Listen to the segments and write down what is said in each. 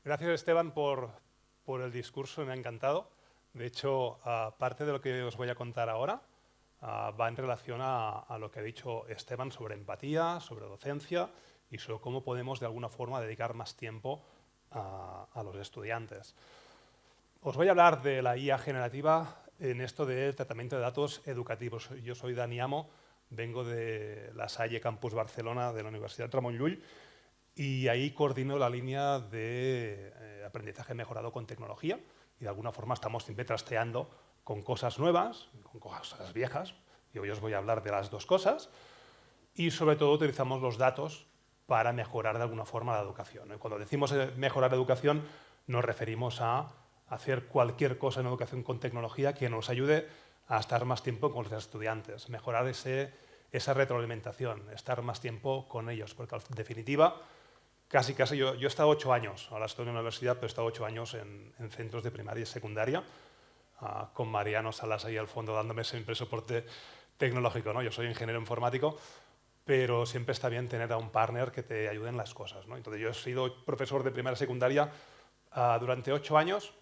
Gracias, Esteban, por el discurso, me ha encantado. De hecho, parte de lo que os voy a contar ahora va en relación a lo que ha dicho Esteban sobre empatía, sobre docencia y sobre cómo podemos de alguna forma dedicar más tiempo a los estudiantes. Os voy a hablar de la IA generativa en esto del tratamiento de datos educativos. Yo soy Dani Amo, vengo de la Salle Campus Barcelona de la Universidad Ramon Llull y ahí coordino la línea de aprendizaje mejorado con tecnología y de alguna forma estamos siempre trasteando con cosas nuevas, con cosas viejas, y hoy os voy a hablar de las dos cosas, y sobre todo utilizamos los datos para mejorar de alguna forma la educación. Cuando decimos mejorar la educación nos referimos a hacer cualquier cosa en educación con tecnología que nos ayude a estar más tiempo con los estudiantes, mejorar esa retroalimentación, estar más tiempo con ellos, porque en definitiva casi yo he estado 8 años, ahora estoy en la universidad, pero he estado 8 años en centros de primaria y secundaria, con Mariano Salas ahí al fondo dándome siempre soporte tecnológico, ¿no? Yo soy ingeniero informático, pero siempre está bien tener a un partner que te ayude en las cosas, ¿no? Entonces yo he sido profesor de primaria y secundaria durante 8 años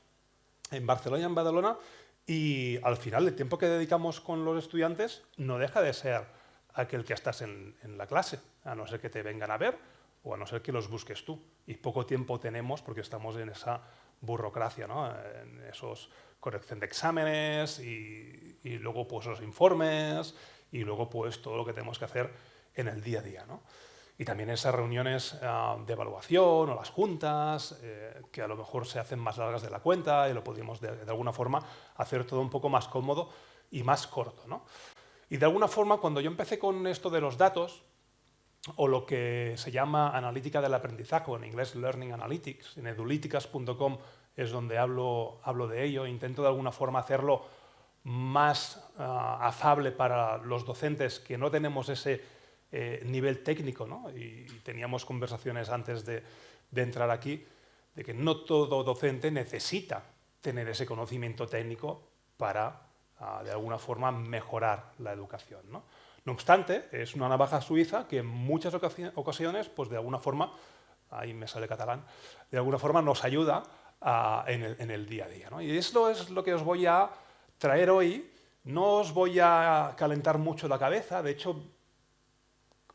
en Barcelona y en Badalona, y al final el tiempo que dedicamos con los estudiantes no deja de ser aquel que estás en la clase, a no ser que te vengan a ver o a no ser que los busques tú. Y poco tiempo tenemos porque estamos en esa burocracia, ¿no? En esos corrección de exámenes y luego pues los informes y luego pues todo lo que tenemos que hacer en el día a día, ¿no? Y también esas reuniones de evaluación o las juntas, que a lo mejor se hacen más largas de la cuenta y lo podríamos de alguna forma hacer todo un poco más cómodo y más corto, ¿no? Y de alguna forma, cuando yo empecé con esto de los datos, o lo que se llama analítica del aprendizaje, o en inglés Learning Analytics, en eduliticas.com es donde hablo de ello, intento de alguna forma hacerlo más afable para los docentes que no tenemos ese nivel técnico, ¿no? Y teníamos conversaciones antes de entrar aquí, de que no todo docente necesita tener ese conocimiento técnico para, de alguna forma, mejorar la educación, ¿no? No obstante, es una navaja suiza que en muchas ocasiones, pues de alguna forma, ahí me sale catalán, de alguna forma nos ayuda en el día a día, ¿no? Y esto es lo que os voy a traer hoy. No os voy a calentar mucho la cabeza, de hecho,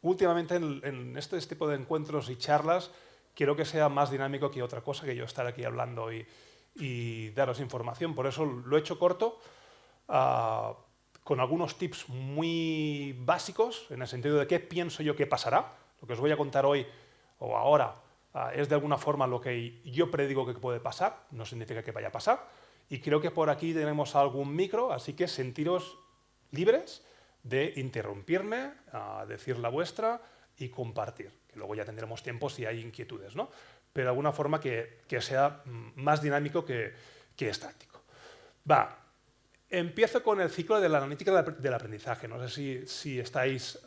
últimamente en este tipo de encuentros y charlas quiero que sea más dinámico que otra cosa que yo estar aquí hablando y daros información. Por eso lo he hecho corto, con algunos tips muy básicos, en el sentido de qué pienso yo que pasará. Lo que os voy a contar hoy o ahora es de alguna forma lo que yo predigo que puede pasar, no significa que vaya a pasar. Y creo que por aquí tenemos algún micro, así que sentiros libres de interrumpirme, decir la vuestra y compartir, que luego ya tendremos tiempo si hay inquietudes, ¿no? Pero de alguna forma que sea más dinámico que estático. Va, empiezo con el ciclo de la analítica del aprendizaje. No sé si estáis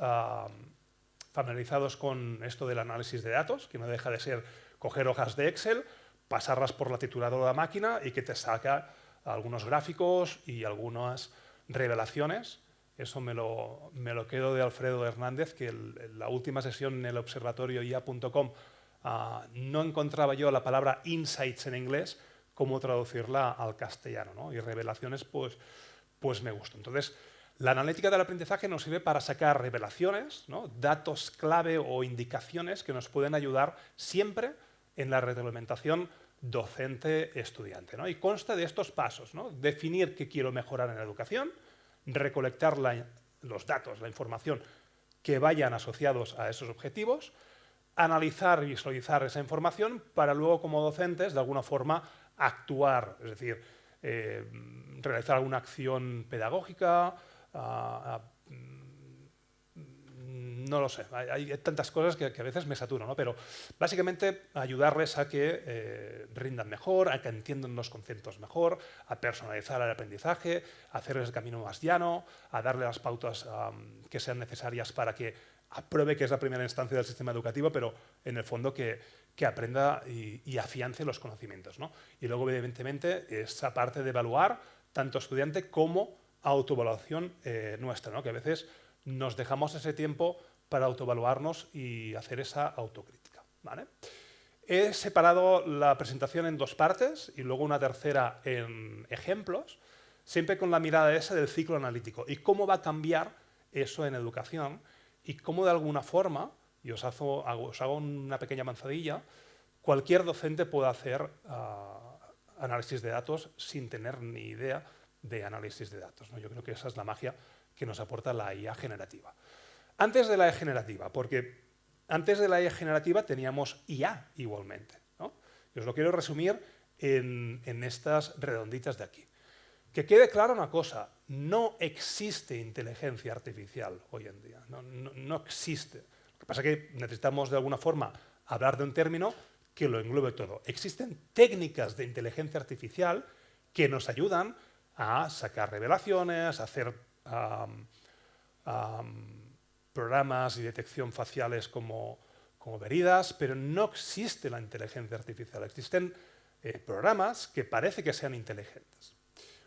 familiarizados con esto del análisis de datos, que no deja de ser coger hojas de Excel, pasarlas por la trituradora de la máquina y que te saca algunos gráficos y algunas revelaciones. Eso me lo quedo de Alfredo Hernández, que en la última sesión en el observatorio IA.com no encontraba yo la palabra insights en inglés, cómo traducirla al castellano, ¿no? Y revelaciones, pues me gustó. Entonces, la analítica del aprendizaje nos sirve para sacar revelaciones, ¿no? Datos clave o indicaciones que nos pueden ayudar siempre en la retroalimentación docente-estudiante, ¿no? Y consta de estos pasos, ¿no? Definir qué quiero mejorar en la educación, recolectar los datos, la información que vayan asociados a esos objetivos, analizar y visualizar esa información para luego, como docentes, de alguna forma actuar, es decir, realizar alguna acción pedagógica, no lo sé, hay tantas cosas que a veces me saturo, ¿no? Pero básicamente ayudarles a que rindan mejor, a que entiendan los conceptos mejor, a personalizar el aprendizaje, a hacerles el camino más llano, a darle las pautas que sean necesarias para que apruebe, que es la primera instancia del sistema educativo, pero en el fondo que aprenda y afiance los conocimientos, ¿no? Y luego, evidentemente, esa parte de evaluar tanto estudiante como autoevaluación nuestra, ¿no? Que a veces nos dejamos ese tiempo para autoevaluarnos y hacer esa autocrítica, ¿vale? He separado la presentación en dos partes y luego una tercera en ejemplos, siempre con la mirada esa del ciclo analítico y cómo va a cambiar eso en educación y cómo de alguna forma, y os hago una pequeña avanzadilla, cualquier docente puede hacer análisis de datos sin tener ni idea de análisis de datos, ¿no? Yo creo que esa es la magia que nos aporta la IA generativa. Antes de la IA generativa, porque antes de la IA generativa teníamos IA igualmente, ¿no? Y os lo quiero resumir en estas redonditas de aquí. Que quede clara una cosa, no existe inteligencia artificial hoy en día, no existe. Lo que pasa es que necesitamos de alguna forma hablar de un término que lo englobe todo. Existen técnicas de inteligencia artificial que nos ayudan a sacar revelaciones, a hacer programas y detección faciales como Veridas, pero no existe la inteligencia artificial. Existen programas que parece que sean inteligentes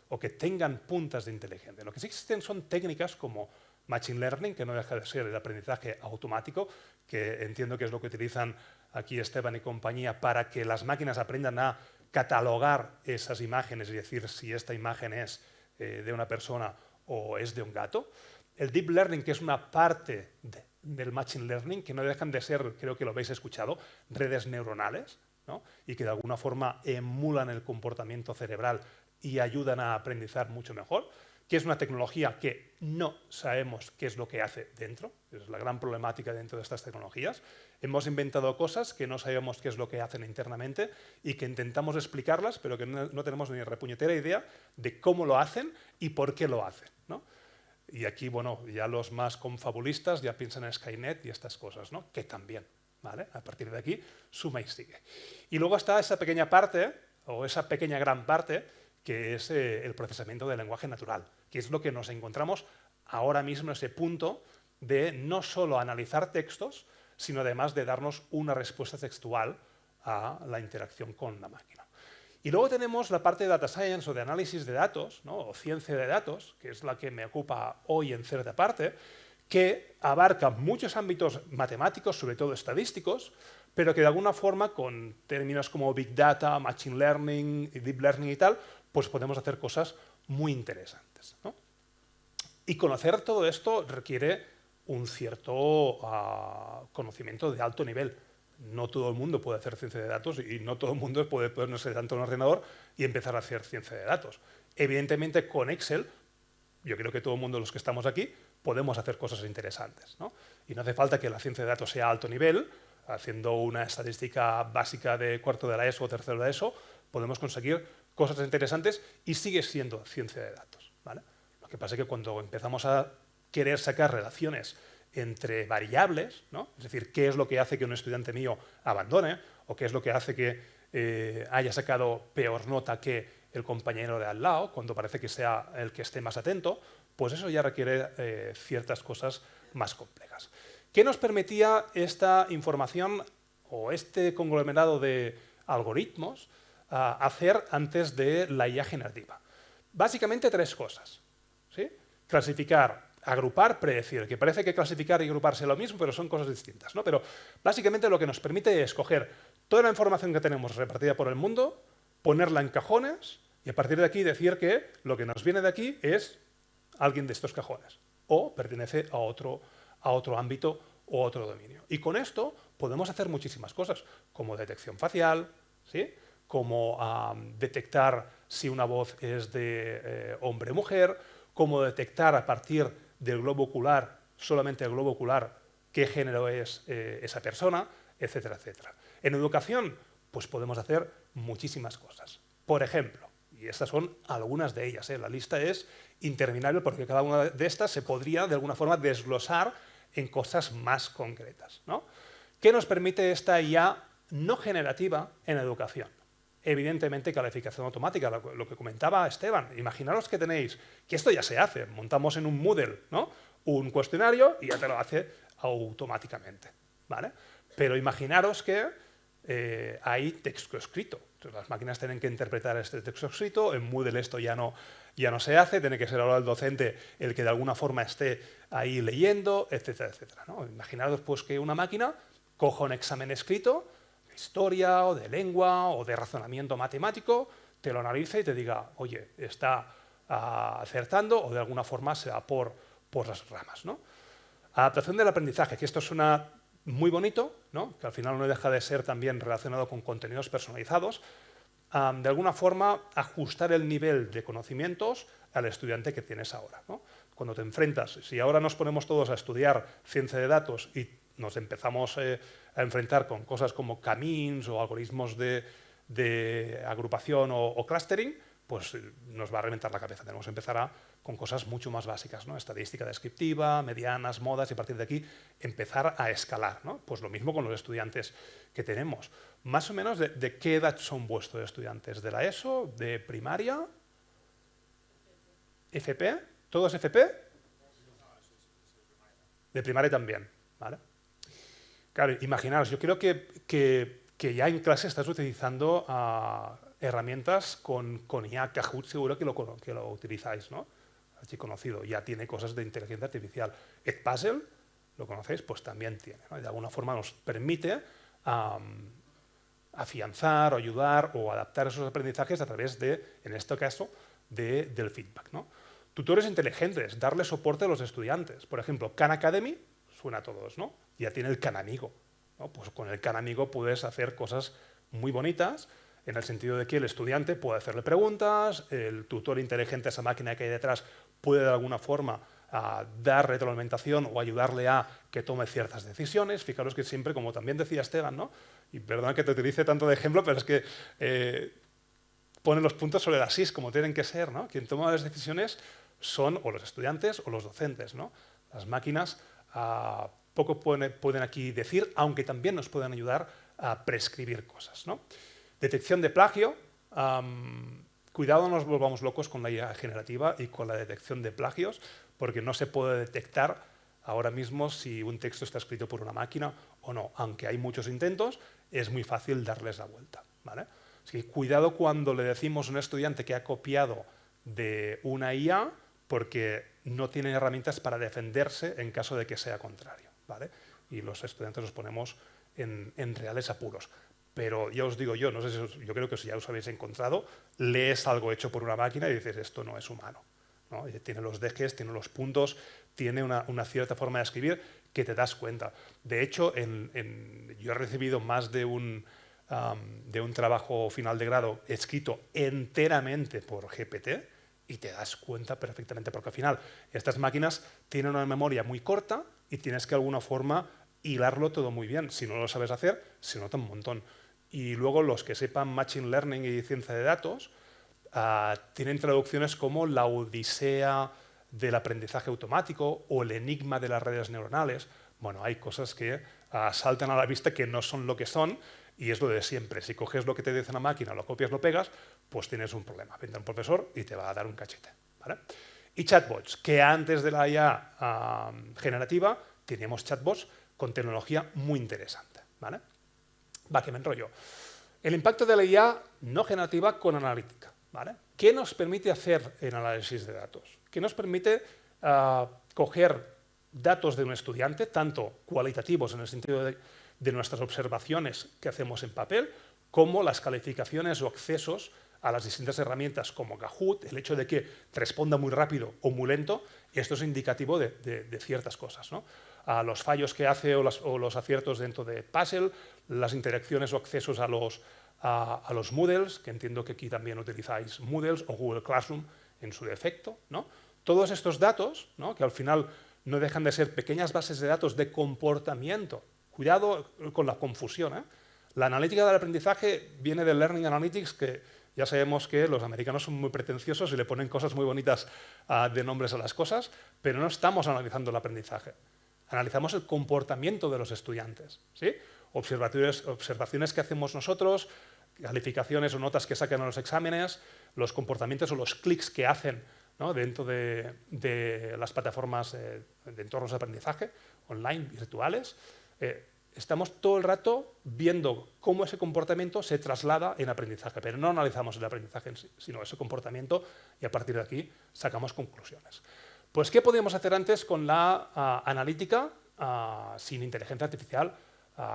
o que tengan puntas de inteligencia. Lo que sí existen son técnicas como Machine Learning, que no deja de ser el aprendizaje automático, que entiendo que es lo que utilizan aquí Esteban y compañía para que las máquinas aprendan a catalogar esas imágenes y decir si esta imagen es de una persona o es de un gato. El Deep Learning, que es una parte del Machine Learning, que no dejan de ser, creo que lo habéis escuchado, redes neuronales, ¿no? Y que de alguna forma emulan el comportamiento cerebral y ayudan a aprendizar mucho mejor, que es una tecnología que no sabemos qué es lo que hace dentro, es la gran problemática dentro de estas tecnologías. Hemos inventado cosas que no sabemos qué es lo que hacen internamente y que intentamos explicarlas, pero que no tenemos ni repuñetera idea de cómo lo hacen y por qué lo hacen, ¿no? Y aquí, bueno, ya los más confabulistas ya piensan en Skynet y estas cosas, ¿no? Que también, ¿vale? A partir de aquí, suma y sigue. Y luego está esa pequeña parte, o esa pequeña gran parte, que es el procesamiento del lenguaje natural, que es lo que nos encontramos ahora mismo en ese punto de no solo analizar textos, sino además de darnos una respuesta textual a la interacción con la máquina. Y luego tenemos la parte de data science o de análisis de datos, ¿no? O ciencia de datos, que es la que me ocupa hoy en cierta parte, que abarca muchos ámbitos matemáticos, sobre todo estadísticos, pero que de alguna forma con términos como Big Data, Machine Learning, Deep Learning y tal, pues podemos hacer cosas muy interesantes, ¿no? Y conocer todo esto requiere un cierto conocimiento de alto nivel. No todo el mundo puede hacer ciencia de datos y no todo el mundo puede ponerse delante de un ordenador y empezar a hacer ciencia de datos. Evidentemente, con Excel, yo creo que todo el mundo, los que estamos aquí, podemos hacer cosas interesantes, ¿no? Y no hace falta que la ciencia de datos sea a alto nivel. Haciendo una estadística básica de cuarto de la ESO o tercero de la ESO, podemos conseguir cosas interesantes y sigue siendo ciencia de datos, ¿vale? Lo que pasa es que cuando empezamos a querer sacar relaciones entre variables, ¿no? Es decir, qué es lo que hace que un estudiante mío abandone o qué es lo que hace que haya sacado peor nota que el compañero de al lado, cuando parece que sea el que esté más atento, pues eso ya requiere ciertas cosas más complejas. ¿Qué nos permitía esta información o este conglomerado de algoritmos hacer antes de la IA generativa? Básicamente tres cosas, ¿sí? Clasificar, agrupar, predecir, que parece que clasificar y agrupar sea lo mismo, pero son cosas distintas, ¿no? Pero básicamente lo que nos permite es coger toda la información que tenemos repartida por el mundo, ponerla en cajones y a partir de aquí decir que lo que nos viene de aquí es alguien de estos cajones o pertenece a otro ámbito o otro dominio. Y con esto podemos hacer muchísimas cosas, como detección facial, ¿sí? Como detectar si una voz es de hombre o mujer, como detectar a partir del globo ocular, solamente el globo ocular, qué género es esa persona, etcétera, etcétera. En educación, pues podemos hacer muchísimas cosas. Por ejemplo, y estas son algunas de ellas, la lista es interminable porque cada una de estas se podría de alguna forma desglosar en cosas más concretas, ¿no? ¿Qué nos permite esta IA no generativa en educación? Evidentemente, calificación automática, lo que comentaba Esteban. Imaginaros que tenéis, que esto ya se hace, montamos en un Moodle, ¿no? Un cuestionario y ya te lo hace automáticamente, ¿vale? Pero imaginaros que hay texto escrito. Entonces, las máquinas tienen que interpretar este texto escrito, en Moodle esto ya no se hace, tiene que ser ahora el docente el que de alguna forma esté ahí leyendo, etcétera, etcétera, ¿no? Imaginaros pues, que una máquina coja un examen escrito, historia o de lengua o de razonamiento matemático, te lo analice y te diga, oye, está acertando o de alguna forma se va por las ramas, ¿no? Adaptación del aprendizaje, que esto suena muy bonito, ¿no? Que al final no deja de ser también relacionado con contenidos personalizados. De alguna forma, ajustar el nivel de conocimientos al estudiante que tienes ahora, ¿no? Cuando te enfrentas, si ahora nos ponemos todos a estudiar ciencia de datos y nos empezamos a enfrentar con cosas como K-means o algoritmos de agrupación o clustering, pues nos va a reventar la cabeza. Tenemos que empezar con cosas mucho más básicas, ¿no? Estadística descriptiva, medianas, modas, y a partir de aquí empezar a escalar, ¿no? Pues lo mismo con los estudiantes que tenemos. Más o menos, ¿de qué edad son vuestros estudiantes? ¿De la ESO? ¿De primaria? ¿FP? ¿Todos FP? De primaria también, ¿vale? Claro, imaginaos, yo creo que ya en clase estás utilizando herramientas con IA. Kahoot seguro que lo utilizáis, ¿no? Archiconocido, ya tiene cosas de inteligencia artificial. Edpuzzle, ¿lo conocéis? Pues también tiene, ¿no? De alguna forma nos permite afianzar o ayudar o adaptar esos aprendizajes a través de, en este caso, del feedback, ¿no? Tutores inteligentes, darle soporte a los estudiantes. Por ejemplo, Khan Academy, suena a todos, ¿no? Ya tiene el Khan Amigo, ¿no? Pues con el Khan Amigo puedes hacer cosas muy bonitas en el sentido de que el estudiante puede hacerle preguntas, el tutor inteligente, esa máquina que hay detrás, puede de alguna forma dar retroalimentación o ayudarle a que tome ciertas decisiones. Fijaros que siempre, como también decía Esteban, ¿no? Y perdona que te utilice tanto de ejemplo, pero es que pone los puntos sobre las is como tienen que ser, ¿no? Quien toma las decisiones son o los estudiantes o los docentes, ¿no? Las máquinas poco pueden aquí decir, aunque también nos pueden ayudar a prescribir cosas, ¿no? Detección de plagio. Cuidado, no nos volvamos locos con la IA generativa y con la detección de plagios, porque no se puede detectar ahora mismo si un texto está escrito por una máquina o no. Aunque hay muchos intentos, es muy fácil darles la vuelta, ¿vale? Así que cuidado cuando le decimos a un estudiante que ha copiado de una IA, porque no tiene herramientas para defenderse en caso de que sea contrario, ¿vale? Y los estudiantes nos ponemos en reales apuros. Pero ya os digo yo, no sé si yo creo que si ya os habéis encontrado, lees algo hecho por una máquina y dices, esto no es humano, ¿no? Tiene los dejes, tiene los puntos, tiene una cierta forma de escribir que te das cuenta. De hecho, yo he recibido más de un trabajo final de grado escrito enteramente por GPT y te das cuenta perfectamente, porque al final estas máquinas tienen una memoria muy corta y tienes que de alguna forma hilarlo todo muy bien. Si no lo sabes hacer, se nota un montón. Y luego los que sepan Machine Learning y ciencia de datos tienen traducciones como la odisea del aprendizaje automático o el enigma de las redes neuronales. Bueno, hay cosas que saltan a la vista que no son lo que son y es lo de siempre. Si coges lo que te dice una máquina, lo copias, lo pegas, pues tienes un problema. Vendrá un profesor y te va a dar un cachete, ¿vale? Y chatbots, que antes de la IA generativa teníamos chatbots con tecnología muy interesante, ¿vale? Va, que me enrollo. El impacto de la IA no generativa con analítica, ¿vale? ¿Qué nos permite hacer en análisis de datos? ¿Qué nos permite coger datos de un estudiante, tanto cualitativos en el sentido de nuestras observaciones que hacemos en papel, como las calificaciones o accesos a las distintas herramientas como Kahoot, el hecho de que responda muy rápido o muy lento, esto es indicativo de ciertas cosas, ¿no? Los fallos que hace o los aciertos dentro de Puzzle, las interacciones o accesos a los Moodles, que entiendo que aquí también utilizáis Moodles o Google Classroom en su defecto, ¿no? Todos estos datos, ¿no? Que al final no dejan de ser pequeñas bases de datos de comportamiento. Cuidado con la confusión, ¿eh? La analítica del aprendizaje viene del Learning Analytics, que ya sabemos que los americanos son muy pretenciosos y le ponen cosas muy bonitas de nombres a las cosas, pero no estamos analizando el aprendizaje. Analizamos el comportamiento de los estudiantes, ¿sí? Observaciones que hacemos nosotros, calificaciones o notas que sacan a los exámenes, los comportamientos o los clics que hacen, ¿no? Dentro de las plataformas de entornos de aprendizaje online, virtuales. Estamos todo el rato viendo cómo ese comportamiento se traslada en aprendizaje, pero no analizamos el aprendizaje en sí, sino ese comportamiento y a partir de aquí sacamos conclusiones. Pues, ¿qué podíamos hacer antes con la analítica sin inteligencia artificial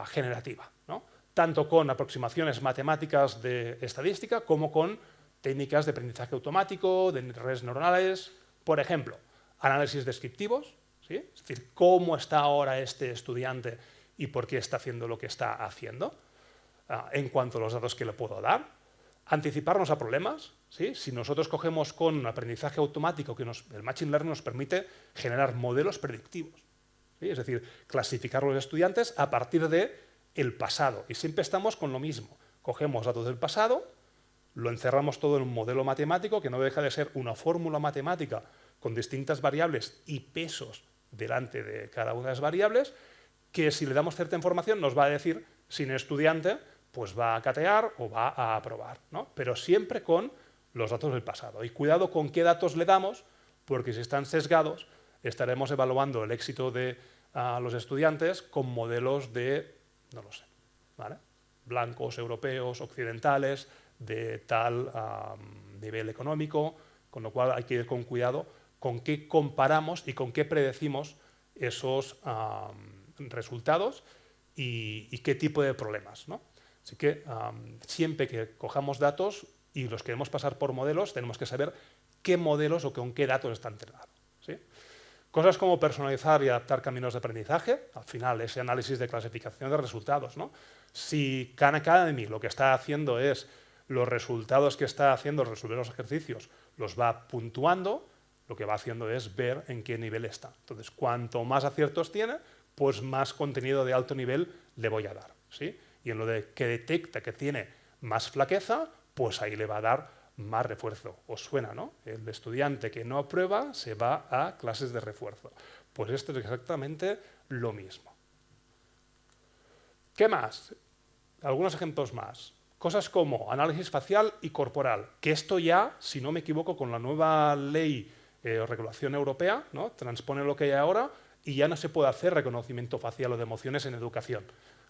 generativa, ¿no? tanto con aproximaciones matemáticas de estadística como con técnicas de aprendizaje automático, de redes neuronales, por ejemplo, análisis descriptivos, ¿sí? Es decir, cómo está ahora este estudiante y por qué está haciendo lo que está haciendo, en cuanto a los datos que le puedo dar, anticiparnos a problemas, ¿sí? Si nosotros cogemos con aprendizaje automático, el Machine Learning nos permite generar modelos predictivos, ¿sí? Es decir, clasificar a los estudiantes a partir del pasado. Y siempre estamos con lo mismo. Cogemos datos del pasado, lo encerramos todo en un modelo matemático que no deja de ser una fórmula matemática con distintas variables y pesos delante de cada una de las variables, que si le damos cierta información nos va a decir si el estudiante pues va a catear o va a aprobar, ¿no? Pero siempre con los datos del pasado. Y cuidado con qué datos le damos, porque si están sesgados, estaremos evaluando el éxito de los estudiantes con modelos de, no lo sé, ¿vale? Blancos, europeos, occidentales, de tal nivel económico, con lo cual hay que ir con cuidado con qué comparamos y con qué predecimos esos resultados y qué tipo de problemas, ¿no? Así que siempre que cojamos datos y los queremos pasar por modelos, tenemos que saber qué modelos o con qué datos están entrenados, ¿sí? Cosas como personalizar y adaptar caminos de aprendizaje, al final ese análisis de clasificación de resultados, ¿no? Si Khan Academy lo que está haciendo es los resultados que está haciendo, resolver los ejercicios, los va puntuando, lo que va haciendo es ver en qué nivel está. Entonces, cuanto más aciertos tiene, pues más contenido de alto nivel le voy a dar, ¿sí? Y en lo de que detecta que tiene más flaqueza, pues ahí le va a dar más refuerzo. Os suena, ¿no? El estudiante que no aprueba se va a clases de refuerzo. Pues esto es exactamente lo mismo. ¿Qué más? Algunos ejemplos más. Cosas como análisis facial y corporal, que esto ya, si no me equivoco, con la nueva ley o regulación europea, ¿no? Transpone lo que hay ahora y ya no se puede hacer reconocimiento facial o de emociones en educación,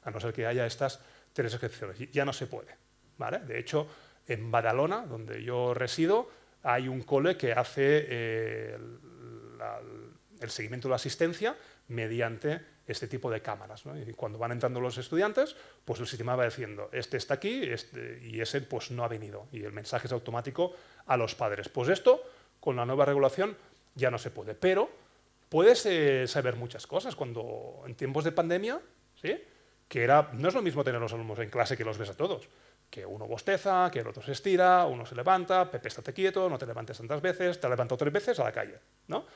a no ser que haya estas 3 excepciones. Ya no se puede, ¿vale? De hecho, en Badalona, donde yo resido, hay un cole que hace el seguimiento de la asistencia mediante este tipo de cámaras, ¿no? Y cuando van entrando los estudiantes, pues el sistema va diciendo, este está aquí y ese pues no ha venido. Y el mensaje es automático a los padres. Pues esto, con la nueva regulación, ya no se puede. Pero puedes saber muchas cosas. Cuando en tiempos de pandemia, ¿sí? No es lo mismo tener los alumnos en clase que los ves a todos. Que uno bosteza, que el otro se estira, uno se levanta, Pepe, estate quieto, no te levantes tantas veces, te levanto 3 veces a la calle, ¿no?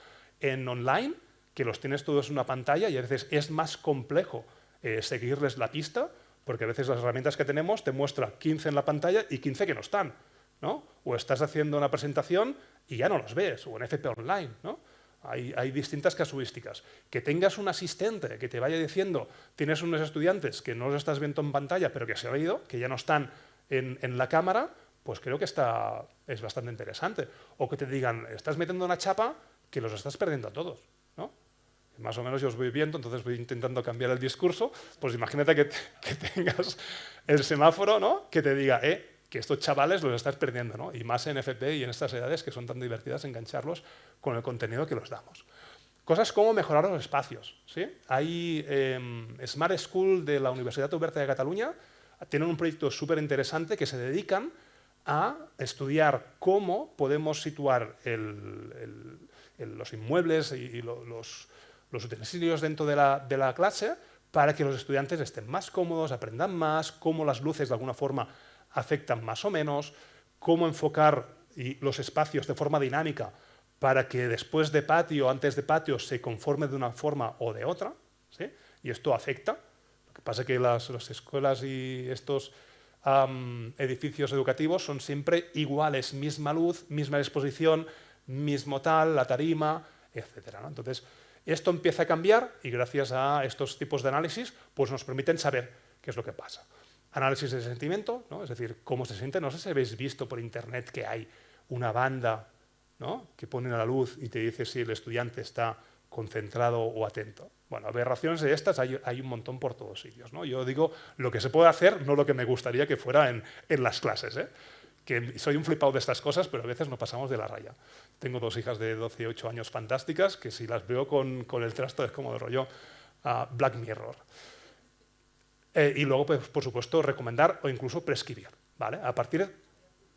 En online, que los tienes todos en una pantalla y a veces es más complejo seguirles la pista, porque a veces las herramientas que tenemos te muestran 15 en la pantalla y 15 que no están, ¿no? O estás haciendo una presentación y ya no los ves, o en FP Online, ¿no? Hay distintas casuísticas. Que tengas un asistente que te vaya diciendo, tienes unos estudiantes que no los estás viendo en pantalla, pero que se han ido, que ya no están en la cámara, pues creo que es bastante interesante. O que te digan, estás metiendo una chapa que los estás perdiendo a todos, ¿no? Más o menos yo os voy viendo, entonces voy intentando cambiar el discurso. Pues imagínate que tengas el semáforo, ¿no? Que te diga, que estos chavales los estás perdiendo, ¿no? Y más en FP y en estas edades que son tan divertidas, engancharlos con el contenido que los damos. Cosas como mejorar los espacios, ¿sí? Hay Smart School de la Universitat Oberta de Cataluña, tienen un proyecto súper interesante que se dedican a estudiar cómo podemos situar los inmuebles y los utensilios dentro de la clase para que los estudiantes estén más cómodos, aprendan más, cómo las luces de alguna forma afectan más o menos, cómo enfocar los espacios de forma dinámica para que después de patio, antes de patio, se conforme de una forma o de otra, ¿sí? Y esto afecta. Lo que pasa es que las escuelas y estos edificios educativos son siempre iguales, misma luz, misma exposición, mismo tal, la tarima, etc., ¿no? Entonces, esto empieza a cambiar y gracias a estos tipos de análisis pues nos permiten saber qué es lo que pasa. Análisis de sentimiento, ¿no? Es decir, cómo se siente. No sé si habéis visto por internet que hay una banda, ¿no? Que pone a la luz y te dice si el estudiante está concentrado o atento. Bueno, aberraciones de estas hay un montón por todos sitios, ¿no? Yo digo lo que se puede hacer, no lo que me gustaría que fuera en las clases, ¿eh? Que soy un flipado de estas cosas, pero a veces nos pasamos de la raya. Tengo 2 hijas de 12 y 8 años fantásticas, que si las veo con el trasto es como de rollo Black Mirror. Y luego, pues, por supuesto, recomendar o incluso prescribir, ¿vale? A partir,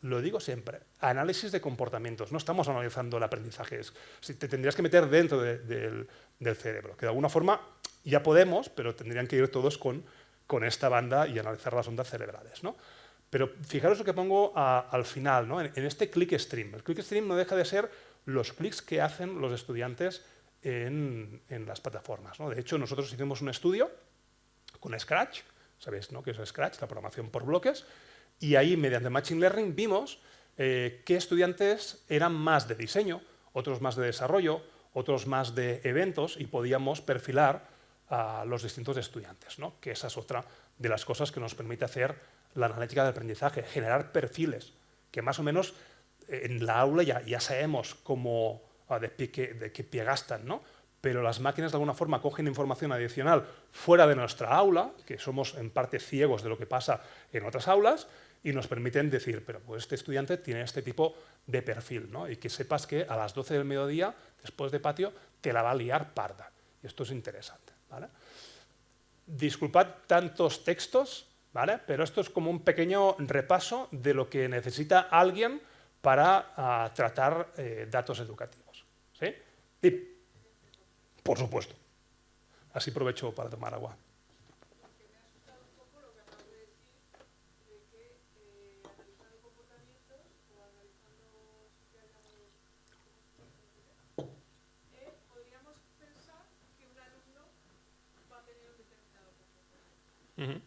lo digo siempre, análisis de comportamientos. No estamos analizando el aprendizaje. Si te tendrías que meter dentro del cerebro, que de alguna forma ya podemos, pero tendrían que ir todos con esta banda y analizar las ondas cerebrales, ¿no? Pero fijaros lo que pongo al final, ¿no? En este click stream. El click stream no deja de ser los clics que hacen los estudiantes en las plataformas, ¿no? De hecho, nosotros hicimos un estudio con Scratch, sabéis, ¿no?, que es Scratch, la programación por bloques, y ahí, mediante Machine Learning, vimos qué estudiantes eran más de diseño, otros más de desarrollo, otros más de eventos, y podíamos perfilar a los distintos estudiantes, ¿no? Que esa es otra de las cosas que nos permite hacer la analítica de aprendizaje, generar perfiles, que más o menos en la aula ya sabemos cómo, de qué pie gastan, ¿no? Pero las máquinas de alguna forma cogen información adicional fuera de nuestra aula, que somos en parte ciegos de lo que pasa en otras aulas, y nos permiten decir, pero pues este estudiante tiene este tipo de perfil, ¿no? Y que sepas que a las 12 del mediodía, después de patio, te la va a liar parda. Y esto es interesante, ¿vale? Disculpad tantos textos, ¿vale? Pero esto es como un pequeño repaso de lo que necesita alguien para tratar datos educativos, ¿sí? Y, por supuesto. Así aprovecho para tomar agua. Uh -huh.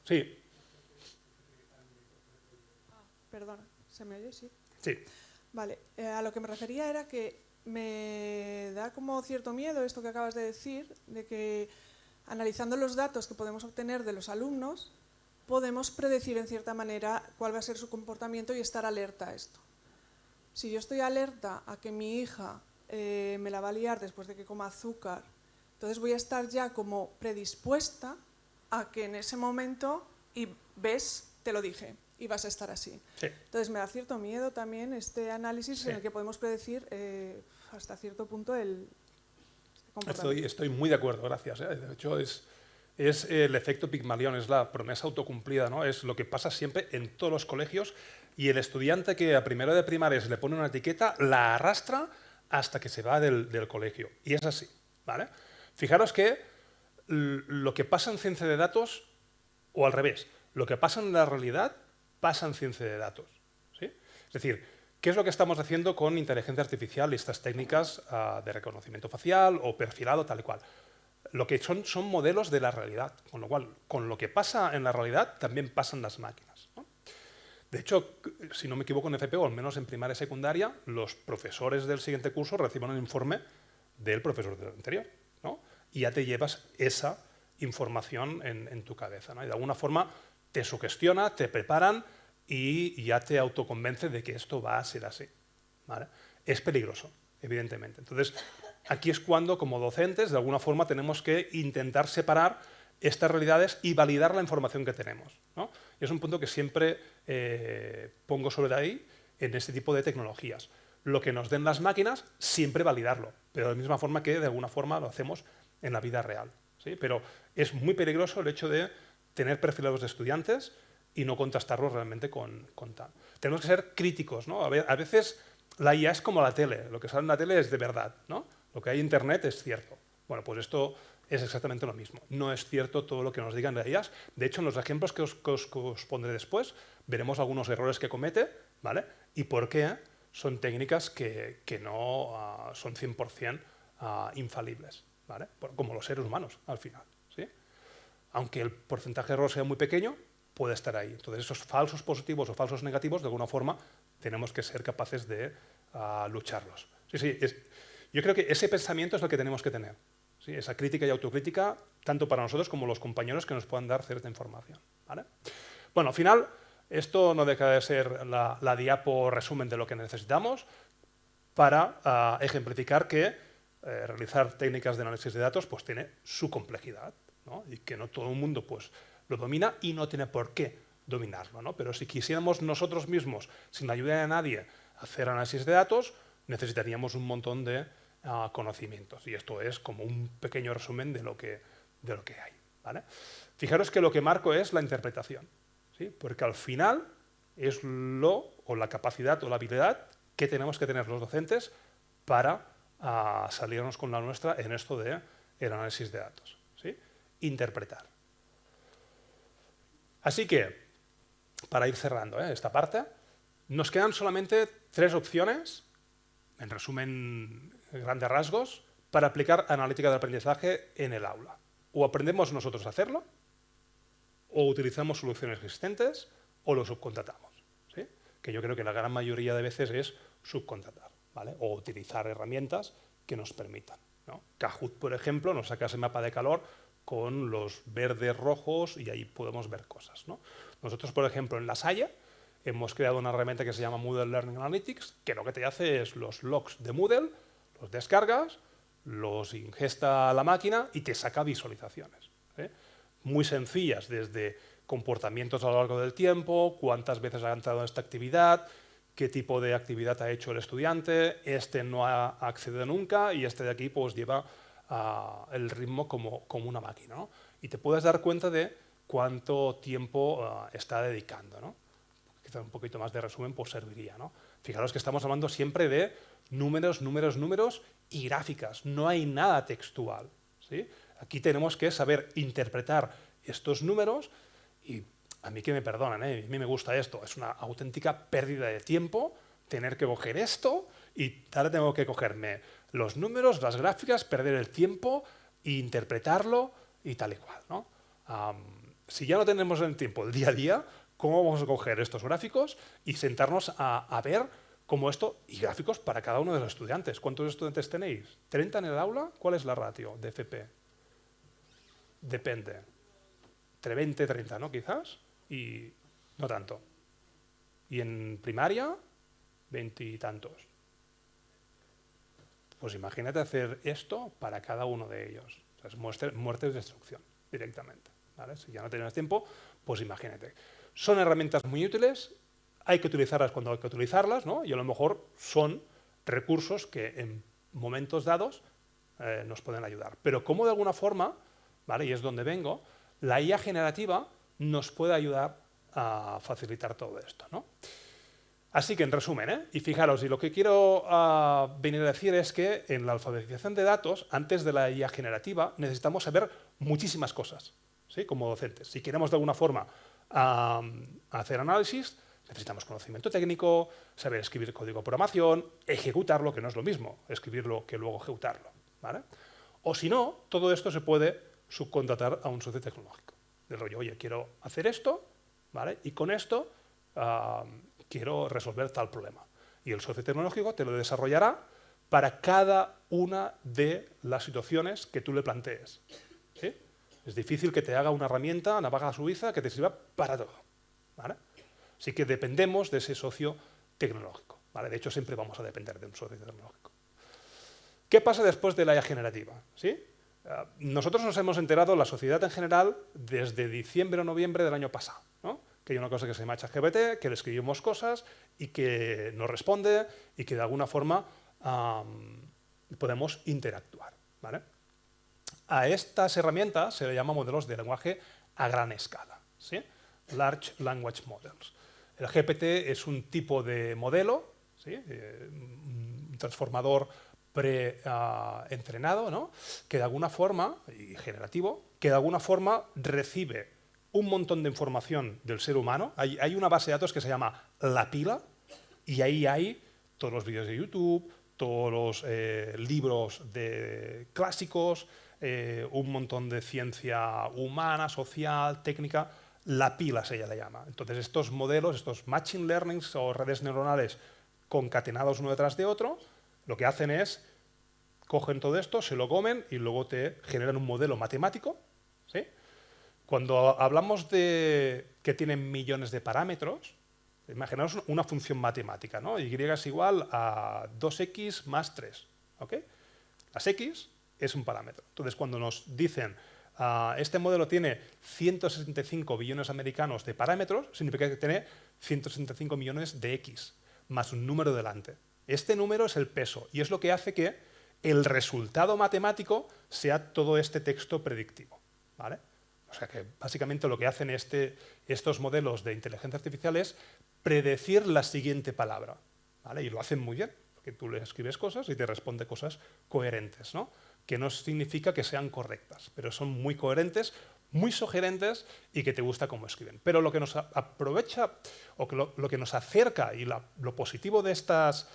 Sí. Perdona, ¿se me oye? Sí. Sí. Vale, a lo que me refería era que me da como cierto miedo esto que acabas de decir, de que analizando los datos que podemos obtener de los alumnos, podemos predecir en cierta manera cuál va a ser su comportamiento y estar alerta a esto. Si yo estoy alerta a que mi hija me la va a liar después de que coma azúcar, entonces voy a estar ya como predispuesta a que en ese momento, y ves, te lo dije, y vas a estar así. Sí. Entonces me da cierto miedo también este análisis en el que podemos predecir hasta cierto punto el comportamiento. Estoy muy de acuerdo, gracias. De hecho, es el efecto Pigmalión, es la promesa autocumplida, ¿no? Es lo que pasa siempre en todos los colegios, y el estudiante que a primero de primaria se le pone una etiqueta la arrastra hasta que se va del colegio. Y es así, ¿vale? Fijaros que lo que pasa en ciencia de datos, o al revés, lo que pasa en la realidad pasa en ciencia de datos, ¿sí? Es decir, ¿qué es lo que estamos haciendo con inteligencia artificial y estas técnicas de reconocimiento facial o perfilado, tal y cual? Lo que son modelos de la realidad, con lo cual, con lo que pasa en la realidad también pasan las máquinas, ¿no? De hecho, si no me equivoco en FP, o al menos en primaria y secundaria, los profesores del siguiente curso reciben un informe del profesor del anterior, ¿no? Y ya te llevas esa información en tu cabeza, ¿no? Y de alguna forma te sugestiona, te preparan y ya te autoconvence de que esto va a ser así, ¿vale? Es peligroso, evidentemente. Entonces, aquí es cuando, como docentes, de alguna forma tenemos que intentar separar estas realidades y validar la información que tenemos, ¿no? Y es un punto que siempre pongo sobre ahí en este tipo de tecnologías. Lo que nos den las máquinas, siempre validarlo, pero de la misma forma que de alguna forma lo hacemos en la vida real, ¿sí? Pero es muy peligroso el hecho de tener perfilados de estudiantes y no contrastarlos realmente con tal. Tenemos que ser críticos, ¿no? A veces la IA es como la tele, lo que sale en la tele es de verdad, ¿no? Lo que hay en Internet es cierto. Bueno, pues esto es exactamente lo mismo. No es cierto todo lo que nos digan de ellas. De hecho, en los ejemplos que os pondré después, veremos algunos errores que comete, ¿vale? Y por qué son técnicas que no son 100% infalibles, ¿vale? Como los seres humanos, al final, ¿sí? Aunque el porcentaje de error sea muy pequeño, puede estar ahí. Entonces, esos falsos positivos o falsos negativos, de alguna forma, tenemos que ser capaces de lucharlos. Sí, yo creo que ese pensamiento es lo que tenemos que tener, ¿sí? Esa crítica y autocrítica, tanto para nosotros como los compañeros que nos puedan dar cierta información, ¿vale? Bueno, al final, esto no deja de ser la diapo resumen de lo que necesitamos para ejemplificar que realizar técnicas de análisis de datos pues tiene su complejidad, ¿no? Y que no todo el mundo pues lo domina y no tiene por qué dominarlo, ¿no? Pero si quisiéramos nosotros mismos, sin ayuda de nadie, hacer análisis de datos, necesitaríamos un montón de conocimientos. Y esto es como un pequeño resumen de lo que hay, ¿vale? Fijaros que lo que marco es la interpretación, ¿sí? Porque al final es la capacidad o la habilidad que tenemos que tener los docentes para salirnos con la nuestra en esto del análisis de datos, ¿sí? Interpretar. Así que, para ir cerrando esta parte, nos quedan solamente 3 opciones, en resumen, grandes rasgos, para aplicar analítica de aprendizaje en el aula. O aprendemos nosotros a hacerlo, o utilizamos soluciones existentes, o lo subcontratamos, ¿sí? Que yo creo que la gran mayoría de veces es subcontratar, ¿vale? O utilizar herramientas que nos permitan, ¿no? Kahoot, por ejemplo, nos saca ese mapa de calor con los verdes, rojos, y ahí podemos ver cosas, ¿no? Nosotros, por ejemplo, en La Salle hemos creado una herramienta que se llama Moodle Learning Analytics, que lo que te hace es los logs de Moodle, los descargas, los ingesta a la máquina y te saca visualizaciones, ¿eh? Muy sencillas, desde comportamientos a lo largo del tiempo, cuántas veces ha entrado en esta actividad, qué tipo de actividad ha hecho el estudiante, este no ha accedido nunca y este de aquí pues lleva el ritmo como una máquina, ¿no? Y te puedes dar cuenta de cuánto tiempo está dedicando, ¿no? Quizás un poquito más de resumen pues serviría, ¿no? Fijaros que estamos hablando siempre de números, números, números y gráficas, no hay nada textual, ¿sí? Aquí tenemos que saber interpretar estos números y a mí que me perdonan, a mí me gusta esto, es una auténtica pérdida de tiempo tener que coger esto y ahora tengo que cogerme los números, las gráficas, perder el tiempo e interpretarlo y tal y cual, ¿no? Si ya no tenemos el tiempo el día a día, ¿cómo vamos a coger estos gráficos y sentarnos a ver cómo esto, y gráficos para cada uno de los estudiantes? ¿Cuántos estudiantes tenéis? ¿30 en el aula? ¿Cuál es la ratio de FP? Depende. Entre 20 y 30, ¿no? Quizás. Y no tanto. Y en primaria, 20 y tantos. Pues imagínate hacer esto para cada uno de ellos. O sea, es muerte y destrucción directamente, ¿vale? Si ya no tenemos tiempo, pues imagínate. Son herramientas muy útiles, hay que utilizarlas cuando hay que utilizarlas, ¿no? Y a lo mejor son recursos que en momentos dados nos pueden ayudar. Pero como de alguna forma, ¿vale? Y es donde vengo, la IA generativa nos puede ayudar a facilitar todo esto, ¿no? Así que, en resumen, y fijaros, y lo que quiero venir a decir es que en la alfabetización de datos, antes de la IA generativa, necesitamos saber muchísimas cosas, ¿sí? Como docentes. Si queremos de alguna forma hacer análisis, necesitamos conocimiento técnico, saber escribir código de programación, ejecutarlo, que no es lo mismo escribirlo que luego ejecutarlo, ¿vale? O si no, todo esto se puede subcontratar a un socio tecnológico. Del rollo, oye, quiero hacer esto, ¿vale? Y con esto quiero resolver tal problema. Y el socio tecnológico te lo desarrollará para cada una de las situaciones que tú le plantees, ¿sí? Es difícil que te haga una herramienta, navaja suiza, que te sirva para todo, ¿vale? Así que dependemos de ese socio tecnológico, ¿vale? De hecho, siempre vamos a depender de un socio tecnológico. ¿Qué pasa después de la IA generativa? ¿Sí? Nosotros nos hemos enterado, la sociedad en general, desde diciembre o noviembre del año pasado, ¿no? Que hay una cosa que se llama ChatGPT, que le escribimos cosas y que nos responde y que de alguna forma podemos interactuar, ¿vale? A estas herramientas se le llama modelos de lenguaje a gran escala, ¿sí? Large Language Models. El GPT es un tipo de modelo, ¿sí? Un transformador pre-entrenado, ¿no? Que de alguna forma, y generativo, que de alguna forma recibe un montón de información del ser humano. Hay una base de datos que se llama La Pila y ahí hay todos los vídeos de YouTube, todos los libros clásicos, un montón de ciencia humana, social, técnica. La Pila se le llama. Entonces estos modelos, estos machine learnings o redes neuronales concatenados uno detrás de otro, lo que hacen es, cogen todo esto, se lo comen y luego te generan un modelo matemático, ¿sí? Cuando hablamos de que tienen millones de parámetros, imaginaos una función matemática, ¿no? Y es igual a 2x más 3, ¿ok? Las x es un parámetro. Entonces, cuando nos dicen este modelo tiene 165 billones americanos de parámetros, significa que tiene 165 millones de x, más un número delante. Este número es el peso y es lo que hace que el resultado matemático sea todo este texto predictivo, ¿vale? O sea que básicamente lo que hacen estos modelos de inteligencia artificial es predecir la siguiente palabra, ¿vale? Y lo hacen muy bien, porque tú le escribes cosas y te responde cosas coherentes, ¿no? Que no significa que sean correctas, pero son muy coherentes, muy sugerentes y que te gusta cómo escriben. Pero lo que nos aprovecha o que lo que nos acerca y lo positivo de estas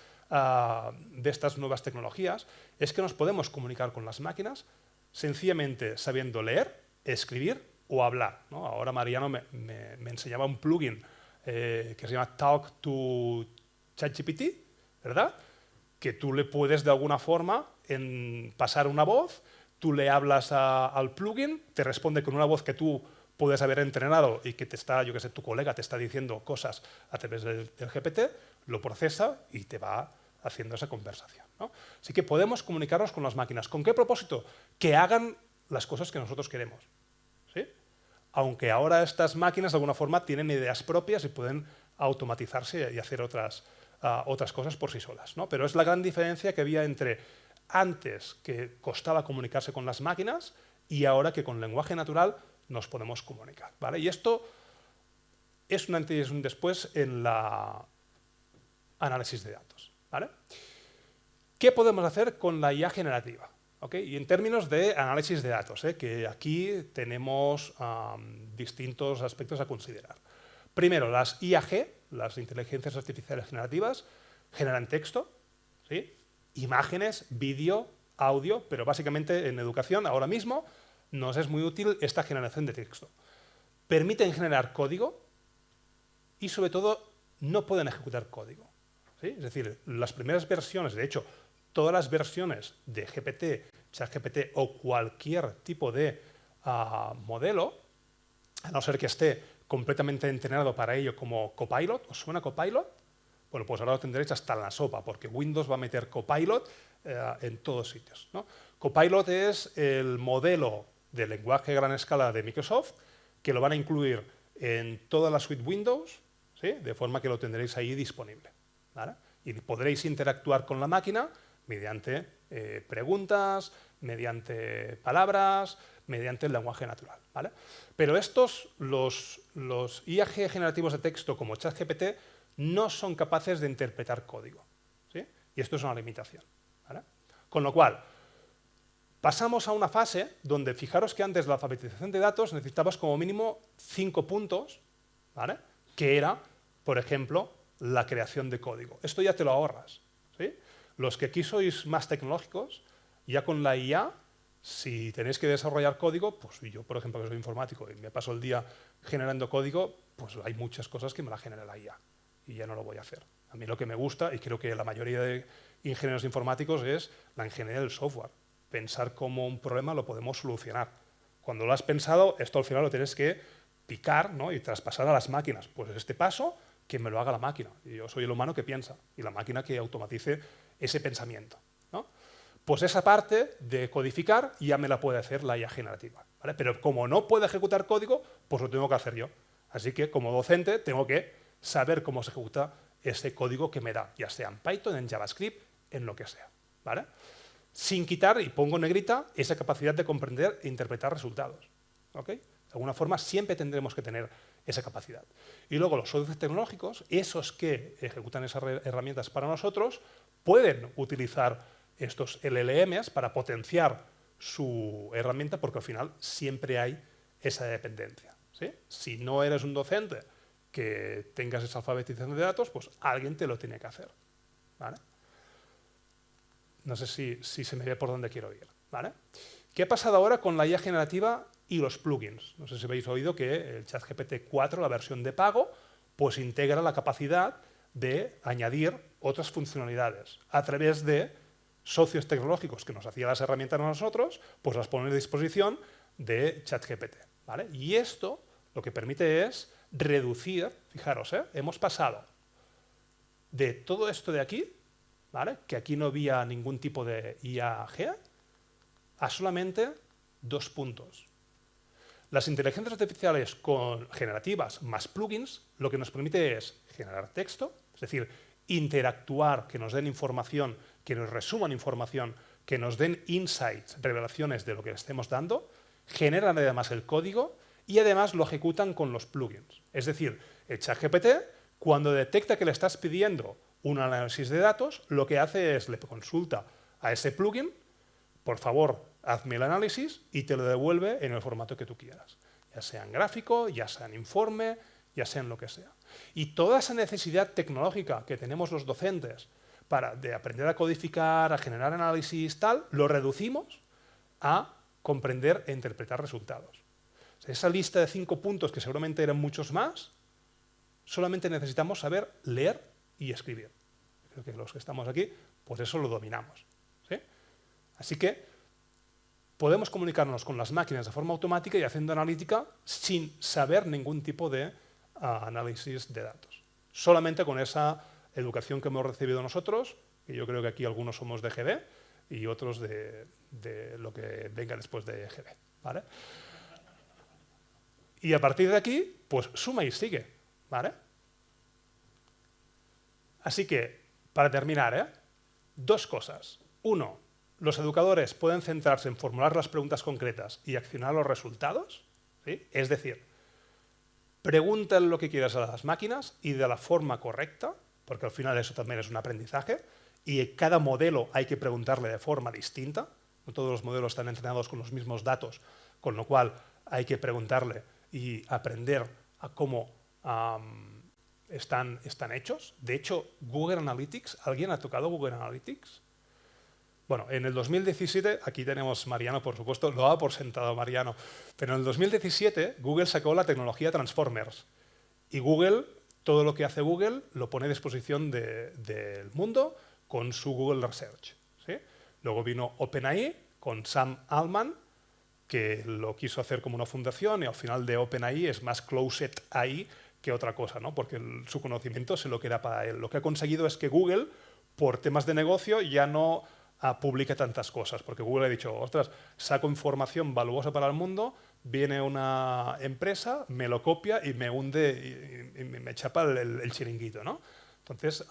nuevas tecnologías es que nos podemos comunicar con las máquinas sencillamente sabiendo leer, escribir o hablar, ¿no? Ahora Mariano me enseñaba un plugin que se llama Talk to ChatGPT, ¿verdad? Que tú le puedes de alguna forma pasar una voz, tú le hablas al plugin, te responde con una voz que tú puedes haber entrenado y que te está, yo qué sé, tu colega te está diciendo cosas a través del GPT, lo procesa y te va haciendo esa conversación, ¿no? Así que podemos comunicarnos con las máquinas. ¿Con qué propósito? Que hagan las cosas que nosotros queremos, ¿sí? Aunque ahora estas máquinas de alguna forma tienen ideas propias y pueden automatizarse y hacer otras cosas por sí solas, ¿no? Pero es la gran diferencia que había entre antes, que costaba comunicarse con las máquinas, y ahora que con lenguaje natural nos podemos comunicar, ¿vale? Y esto es un antes y un después en la análisis de datos, ¿vale? ¿Qué podemos hacer con la IA generativa? ¿Okay? Y en términos de análisis de datos, que aquí tenemos distintos aspectos a considerar. Primero, las IAG, las inteligencias artificiales generativas, generan texto, ¿sí? Imágenes, vídeo, audio, pero básicamente en educación ahora mismo nos es muy útil esta generación de texto. Permiten generar código y sobre todo no pueden ejecutar código, ¿sí? Es decir, las primeras versiones, de hecho, todas las versiones de GPT, ChatGPT o cualquier tipo de modelo, a no ser que esté completamente entrenado para ello como Copilot. ¿Os suena Copilot? Bueno, pues ahora lo tendréis hasta en la sopa, porque Windows va a meter Copilot en todos sitios, ¿no? Copilot es el modelo de lenguaje a gran escala de Microsoft, que lo van a incluir en toda la suite Windows, ¿sí? De forma que lo tendréis ahí disponible, ¿vale? Y podréis interactuar con la máquina mediante preguntas, mediante palabras, mediante el lenguaje natural, ¿vale? Pero los IAG generativos de texto como ChatGPT no son capaces de interpretar código, ¿sí? Y esto es una limitación, ¿vale? Con lo cual, pasamos a una fase donde, fijaros que antes de la alfabetización de datos necesitabas como mínimo 5 puntos, ¿vale? Que era, por ejemplo, la creación de código. Esto ya te lo ahorras, ¿sí? Los que aquí sois más tecnológicos, ya con la IA, si tenéis que desarrollar código, pues yo, por ejemplo, que soy informático y me paso el día generando código, pues hay muchas cosas que me la genera la IA y ya no lo voy a hacer. A mí lo que me gusta, y creo que la mayoría de ingenieros informáticos, es la ingeniería del software. Pensar cómo un problema lo podemos solucionar. Cuando lo has pensado, esto al final lo tienes que picar, ¿no? Y traspasar a las máquinas. Pues este paso, que me lo haga la máquina. Y yo soy el humano que piensa y la máquina que automatice ese pensamiento, ¿no? Pues esa parte de codificar ya me la puede hacer la IA generativa, ¿vale? Pero como no puede ejecutar código, pues lo tengo que hacer yo. Así que como docente tengo que saber cómo se ejecuta ese código que me da, ya sea en Python, en JavaScript, en lo que sea, ¿vale? Sin quitar, y pongo en negrita, esa capacidad de comprender e interpretar resultados, ¿ok? De alguna forma siempre tendremos que tener esa capacidad. Y luego los socios tecnológicos, esos que ejecutan esas herramientas para nosotros, pueden utilizar estos LLMs para potenciar su herramienta, porque al final siempre hay esa dependencia, ¿sí? Si no eres un docente que tengas esa alfabetización de datos, pues alguien te lo tiene que hacer, ¿vale? No sé si se me ve por dónde quiero ir, ¿vale? ¿Qué ha pasado ahora con la IA generativa y los plugins? No sé si habéis oído que el ChatGPT 4, la versión de pago, pues integra la capacidad de añadir otras funcionalidades a través de socios tecnológicos que nos hacían las herramientas a nosotros, pues las ponen a disposición de ChatGPT, ¿vale? Y esto lo que permite es reducir, fijaros, hemos pasado de todo esto de aquí, ¿vale? Que aquí no había ningún tipo de IAG, a solamente 2 puntos. Las inteligencias artificiales generativas más plugins lo que nos permite es generar texto, es decir, interactuar, que nos den información, que nos resuman información que nos den insights, revelaciones de lo que le estemos dando, generan además el código y además lo ejecutan con los plugins. Es decir, el ChatGPT, cuando detecta que le estás pidiendo un análisis de datos, lo que hace es le consulta a ese plugin, por favor, hazme el análisis y te lo devuelve en el formato que tú quieras. Ya sea en gráfico, ya sea en informe, ya sea en lo que sea. Y toda esa necesidad tecnológica que tenemos los docentes de aprender a codificar, a generar análisis, tal, lo reducimos a comprender e interpretar resultados. O sea, esa lista de 5 puntos, que seguramente eran muchos más, solamente necesitamos saber leer y escribir. Creo que los que estamos aquí, pues eso lo dominamos. ¿Sí? Así que podemos comunicarnos con las máquinas de forma automática y haciendo analítica sin saber ningún tipo de análisis de datos. Solamente con esa educación que hemos recibido nosotros, que yo creo que aquí algunos somos de GB y otros de lo que venga después de GB. ¿Vale? Y a partir de aquí, pues suma y sigue. ¿Vale? Así que, para terminar, 2 cosas. 1, los educadores pueden centrarse en formular las preguntas concretas y accionar los resultados. ¿Sí? Es decir, preguntan lo que quieras a las máquinas y de la forma correcta, porque al final eso también es un aprendizaje, y cada modelo hay que preguntarle de forma distinta. No todos los modelos están entrenados con los mismos datos, con lo cual hay que preguntarle y aprender a cómo están hechos. De hecho, Google Analytics, ¿alguien ha tocado Google Analytics? Bueno, en el 2017, aquí tenemos Mariano, por supuesto, lo ha por sentado Mariano, pero en el 2017 Google sacó la tecnología Transformers y Google, todo lo que hace Google, lo pone a disposición del mundo con su Google Research. ¿Sí? Luego vino OpenAI con Sam Altman, que lo quiso hacer como una fundación y al final de OpenAI es más Closed AI que otra cosa, ¿no? Porque su conocimiento se lo queda para él. Lo que ha conseguido es que Google, por temas de negocio, ya no publica tantas cosas, porque Google ha dicho, ostras, saco información valuosa para el mundo, viene una empresa, me lo copia y me hunde y me chapa el chiringuito, ¿no? Entonces,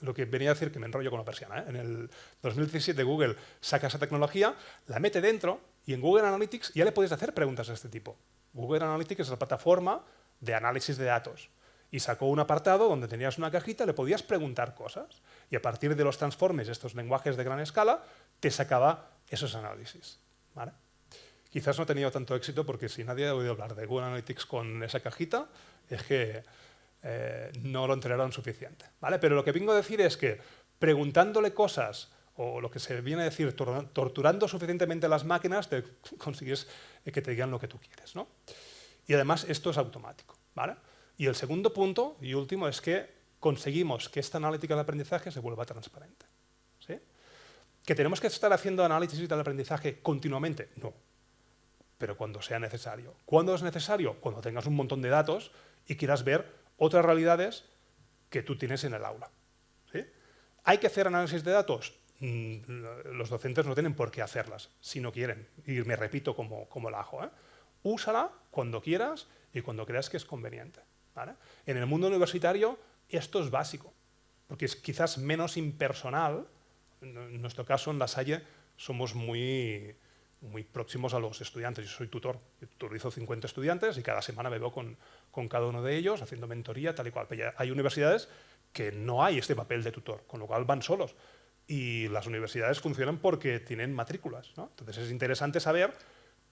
lo que venía a decir, que me enrollo con la persiana, en el 2017 Google saca esa tecnología, la mete dentro y en Google Analytics ya le puedes hacer preguntas de este tipo. Google Analytics es la plataforma de análisis de datos. Y sacó un apartado donde tenías una cajita, le podías preguntar cosas y a partir de los transformes, estos lenguajes de gran escala, te sacaba esos análisis. ¿Vale? Quizás no ha tenido tanto éxito porque si nadie ha oído hablar de Google Analytics con esa cajita, es que no lo entrenaron suficiente. ¿Vale? Pero lo que vengo a decir es que preguntándole cosas o lo que se viene a decir, torturando suficientemente a las máquinas, te consigues que te digan lo que tú quieres, ¿no? Y además esto es automático. ¿Vale? Y el segundo punto y último es que conseguimos que esta analítica del aprendizaje se vuelva transparente. ¿Sí? ¿Que tenemos que estar haciendo análisis del aprendizaje continuamente? No, pero cuando sea necesario. ¿Cuándo es necesario? Cuando tengas un montón de datos y quieras ver otras realidades que tú tienes en el aula. ¿Sí? ¿Hay que hacer análisis de datos? Los docentes no tienen por qué hacerlas, si no quieren. Y me repito como el ajo. Úsala cuando quieras y cuando creas que es conveniente. ¿Vale? En el mundo universitario esto es básico, porque es quizás menos impersonal. En nuestro caso, en La Salle, somos muy próximos a los estudiantes. Yo soy tutor, yo tutorizo 50 estudiantes y cada semana me veo con cada uno de ellos haciendo mentoría, tal y cual. Pero hay universidades que no hay este papel de tutor, con lo cual van solos. Y las universidades funcionan porque tienen matrículas, ¿no? Entonces es interesante saber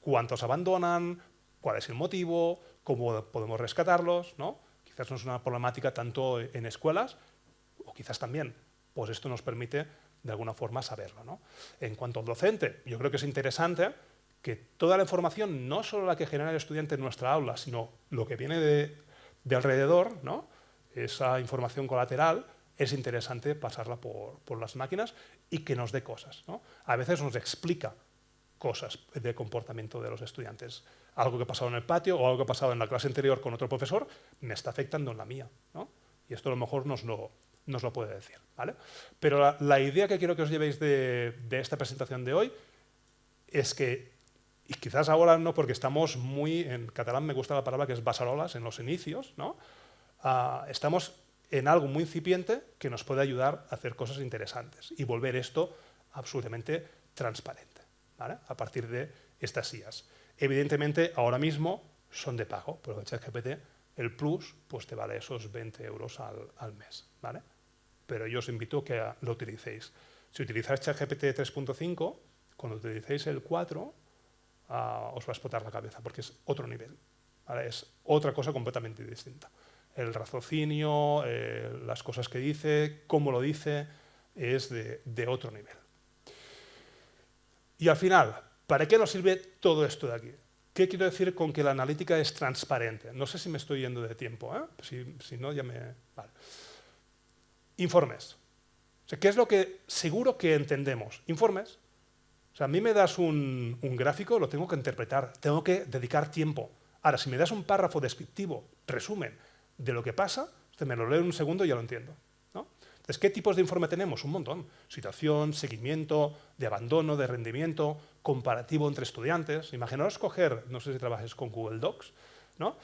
cuántos abandonan, cuál es el motivo, cómo podemos rescatarlos, ¿no? Quizás no es una problemática tanto en escuelas, o quizás también, pues esto nos permite de alguna forma saberlo, ¿no? En cuanto al docente, yo creo que es interesante que toda la información, no solo la que genera el estudiante en nuestra aula, sino lo que viene de alrededor, ¿no? Esa información colateral, es interesante pasarla por las máquinas y que nos dé cosas, ¿no? A veces nos explica cosas de comportamiento de los estudiantes. Algo que ha pasado en el patio o algo que ha pasado en la clase anterior con otro profesor me está afectando en la mía, ¿no? Y esto a lo mejor nos lo puede decir, ¿vale? Pero la idea que quiero que os llevéis de esta presentación de hoy es que, y quizás ahora no porque estamos muy, en catalán me gusta la palabra que es basarolas, en los inicios, ¿no? Estamos en algo muy incipiente que nos puede ayudar a hacer cosas interesantes y volver esto absolutamente transparente, ¿vale? A partir de estas IAs. Evidentemente, ahora mismo son de pago, pero ChatGPT, el Plus, pues te vale esos 20 euros al mes, ¿vale? Pero yo os invito a que lo utilicéis. Si utilizáis ChatGPT 3.5, cuando utilicéis el 4, os va a explotar la cabeza, porque es otro nivel, ¿vale? Es otra cosa completamente distinta. El raciocinio, las cosas que dice, cómo lo dice, es de otro nivel. Y al final, ¿para qué nos sirve todo esto de aquí? ¿Qué quiero decir con que la analítica es transparente? No sé si me estoy yendo de tiempo, ¿eh? Si no, ya me... Vale. Informes. O sea, ¿qué es lo que seguro que entendemos? Informes. O sea, a mí me das un gráfico, lo tengo que interpretar, tengo que dedicar tiempo. Ahora, si me das un párrafo descriptivo, resumen, de lo que pasa, me lo leo en un segundo y ya lo entiendo, ¿no? Entonces, ¿qué tipos de informe tenemos? Un montón. Situación, seguimiento, de abandono, de rendimiento, comparativo entre estudiantes. Imaginaos coger, no sé si trabajes con Google Docs, ¿no?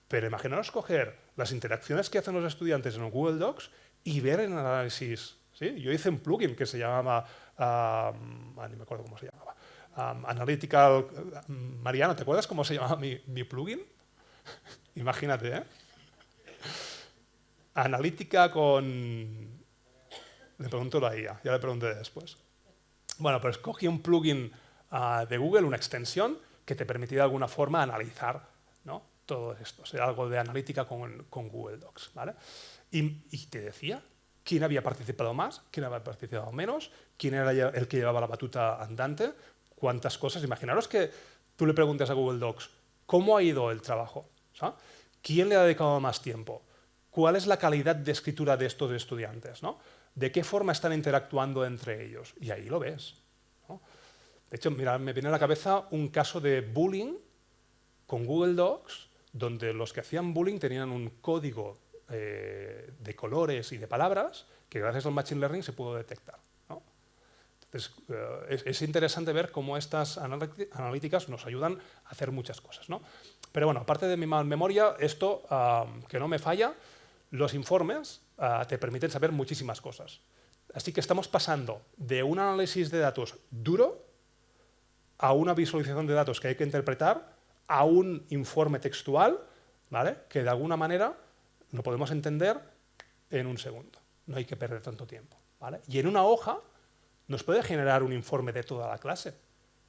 Pero imaginaos coger las interacciones que hacen los estudiantes en Google Docs y ver en análisis. ¿Sí? Yo hice un plugin que se llamaba, no me acuerdo cómo se llamaba, Analytical... Mariano, ¿te acuerdas cómo se llamaba mi plugin? Imagínate, ¿eh? Analítica con... Le pregunto a la IA, ya le pregunté después. Bueno, pues cogí un plugin de Google, una extensión, que te permitía de alguna forma analizar, ¿no? Todo esto, o sea, algo de analítica con Google Docs, ¿vale? Y te decía quién había participado más, quién había participado menos, quién era el que llevaba la batuta andante, cuántas cosas. Imaginaros que tú le preguntas a Google Docs, ¿cómo ha ido el trabajo? ¿Sabes? ¿Quién le ha dedicado más tiempo? ¿Cuál es la calidad de escritura de estos estudiantes, ¿no? ¿De qué forma están interactuando entre ellos? Y ahí lo ves, ¿no? De hecho, mira, me viene a la cabeza un caso de bullying con Google Docs, donde los que hacían bullying tenían un código de colores y de palabras que gracias al Machine Learning se pudo detectar, ¿no? Entonces, es interesante ver cómo estas analíticas nos ayudan a hacer muchas cosas, ¿no? Pero bueno, aparte de mi mal memoria, esto que no me falla, los informes te permiten saber muchísimas cosas. Así que estamos pasando de un análisis de datos duro a una visualización de datos que hay que interpretar a un informe textual, ¿vale? Que de alguna manera lo podemos entender en un segundo. No hay que perder tanto tiempo, ¿vale? Y en una hoja nos puede generar un informe de toda la clase.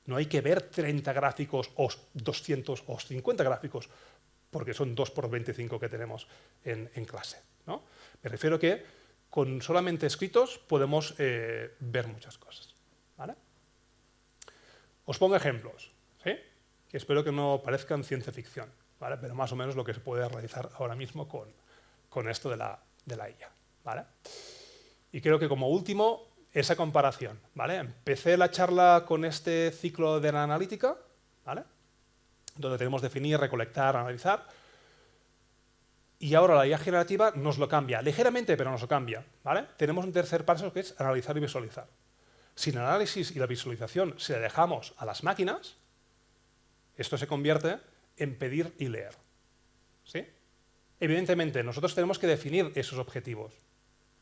No hay que ver 30 gráficos o 200 o 50 gráficos, porque son 2 por 25 que tenemos en clase, ¿no? Me refiero que con solamente escritos podemos ver muchas cosas, ¿vale? Os pongo ejemplos, ¿sí? Que espero que no parezcan ciencia ficción, ¿vale? Pero más o menos lo que se puede realizar ahora mismo con esto de la IA, ¿vale? Y creo que como último, esa comparación, ¿vale? Empecé la charla con este ciclo de la analítica, ¿vale? Donde tenemos definir, recolectar, analizar. Y ahora la IA generativa nos lo cambia, ligeramente, pero nos lo cambia, ¿vale? Tenemos un tercer paso que es analizar y visualizar. Si el análisis y la visualización se la dejamos a las máquinas, esto se convierte en pedir y leer, ¿sí? Evidentemente, nosotros tenemos que definir esos objetivos.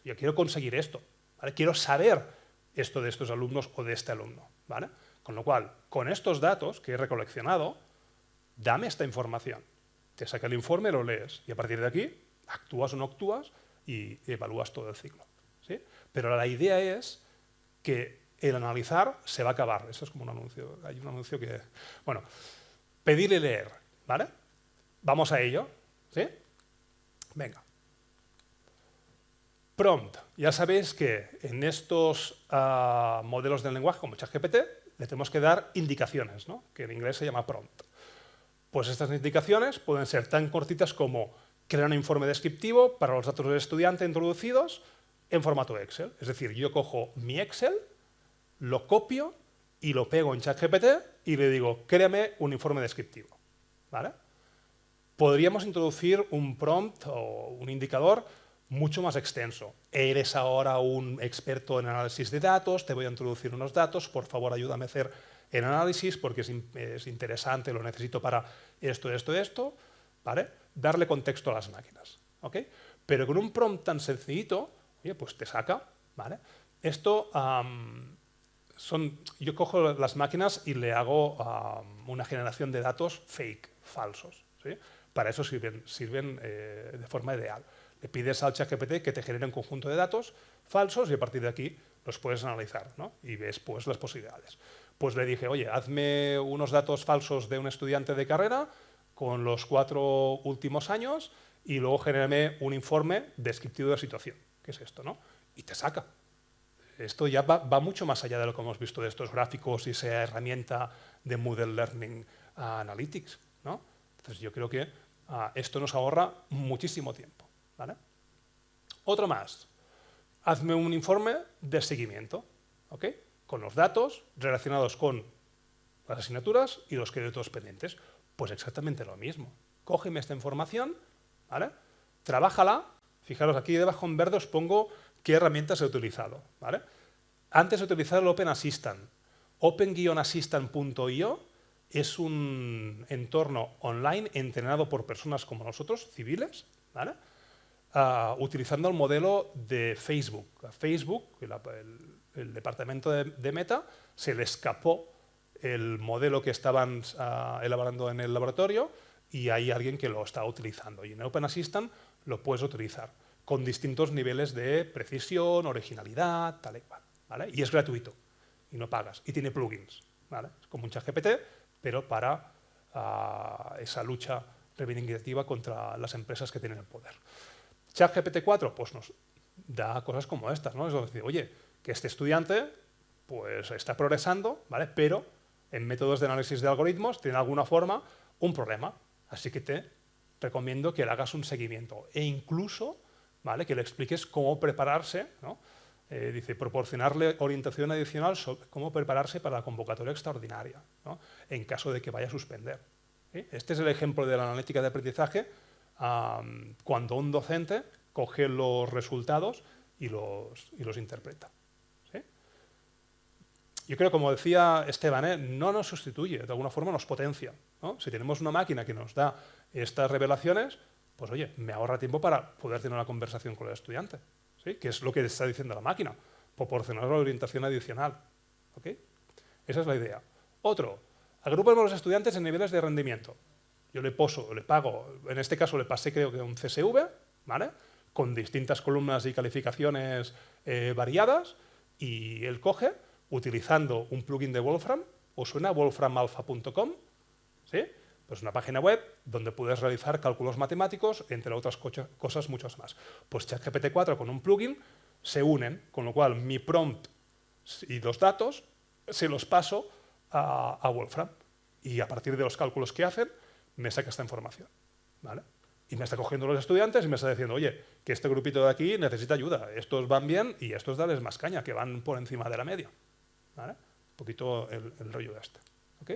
Yo quiero conseguir esto, ¿vale? Quiero saber esto de estos alumnos o de este alumno, ¿vale? Con lo cual, con estos datos que he recoleccionado, dame esta información. Te saca el informe, lo lees y a partir de aquí actúas o no actúas y evalúas todo el ciclo, ¿sí? Pero la idea es que el analizar se va a acabar. Eso es como un anuncio. Hay un anuncio que... Bueno, pedir y leer, ¿vale? Vamos a ello, ¿sí? Venga. Prompt. Ya sabéis que en estos modelos del lenguaje, como ChatGPT, le tenemos que dar indicaciones, ¿no? Que en inglés se llama prompt. Pues estas indicaciones pueden ser tan cortitas como crear un informe descriptivo para los datos del estudiante introducidos en formato Excel. Es decir, yo cojo mi Excel, lo copio y lo pego en ChatGPT y le digo, créame un informe descriptivo, ¿vale? Podríamos introducir un prompt o un indicador mucho más extenso. Eres ahora un experto en análisis de datos, te voy a introducir unos datos, por favor ayúdame a hacer el análisis porque es interesante, lo necesito para esto, ¿vale? Darle contexto a las máquinas, ¿ok? Pero con un prompt tan sencillito, oye, pues te saca, ¿vale? Esto yo cojo las máquinas y le hago una generación de datos fake, falsos. ¿Sí? Para eso sirven de forma ideal. Le pides al ChatGPT que te genere un conjunto de datos falsos y a partir de aquí los puedes analizar, ¿no? Y ves pues, las posibilidades. Pues le dije, oye, hazme unos datos falsos de un estudiante de carrera con los 4 últimos años y luego genérame un informe descriptivo de la situación. ¿Qué es esto, no? Y te saca. Esto ya va mucho más allá de lo que hemos visto de estos gráficos y esa herramienta de Moodle Learning Analytics, ¿no? Entonces yo creo que esto nos ahorra muchísimo tiempo, ¿vale? Otro más. Hazme un informe de seguimiento, ¿ok? Con los datos relacionados con las asignaturas y los créditos pendientes. Pues exactamente lo mismo. Cógeme esta información, ¿vale? Trabájala. Fijaros, aquí debajo en verde os pongo qué herramientas he utilizado, ¿vale? Antes he utilizado el Open Assistant. Open-assistant.io es un entorno online entrenado por personas como nosotros, civiles, ¿vale? Utilizando el modelo de Facebook. A Facebook, el departamento de Meta, se le escapó el modelo que estaban elaborando en el laboratorio y hay alguien que lo está utilizando. Y en Open Assistant lo puedes utilizar con distintos niveles de precisión, originalidad, tal y cual, ¿vale? Y es gratuito y no pagas. Y tiene plugins, ¿vale? Es como un ChatGPT, pero para esa lucha reivindicativa contra las empresas que tienen el poder. ChatGPT 4 pues nos da cosas como estas, ¿no? Es decir, oye, que este estudiante pues está progresando, ¿vale? Pero en métodos de análisis de algoritmos tiene de alguna forma un problema. Así que te recomiendo que le hagas un seguimiento e incluso, ¿vale? Que le expliques cómo prepararse, ¿no? Dice, proporcionarle orientación adicional sobre cómo prepararse para la convocatoria extraordinaria, ¿no? En caso de que vaya a suspender. ¿Sí? Este es el ejemplo de la analítica de aprendizaje cuando un docente coge los resultados y los interpreta. ¿Sí? Yo creo, como decía Esteban, no nos sustituye, de alguna forma nos potencia, ¿no? Si tenemos una máquina que nos da estas revelaciones, pues oye, me ahorra tiempo para poder tener una conversación con el estudiante, ¿sí? Que es lo que está diciendo la máquina, proporcionar la orientación adicional. ¿Okay? Esa es la idea. Otro, agrupamos a los estudiantes en niveles de rendimiento. Yo le pago, en este caso le pasé creo que un CSV, ¿vale? Con distintas columnas y calificaciones variadas, y él coge, utilizando un plugin de Wolfram, ¿os suena? wolframalpha.com, ¿sí? Pues una página web donde puedes realizar cálculos matemáticos, entre otras cosas muchas más. Pues ChatGPT 4 con un plugin se unen, con lo cual mi prompt y los datos se los paso a Wolfram. Y a partir de los cálculos que hacen, me saca esta información, ¿vale? Y me está cogiendo los estudiantes y me está diciendo, oye, que este grupito de aquí necesita ayuda, estos van bien y estos dales más caña, que van por encima de la media, ¿vale? Un poquito el rollo de este, ¿ok?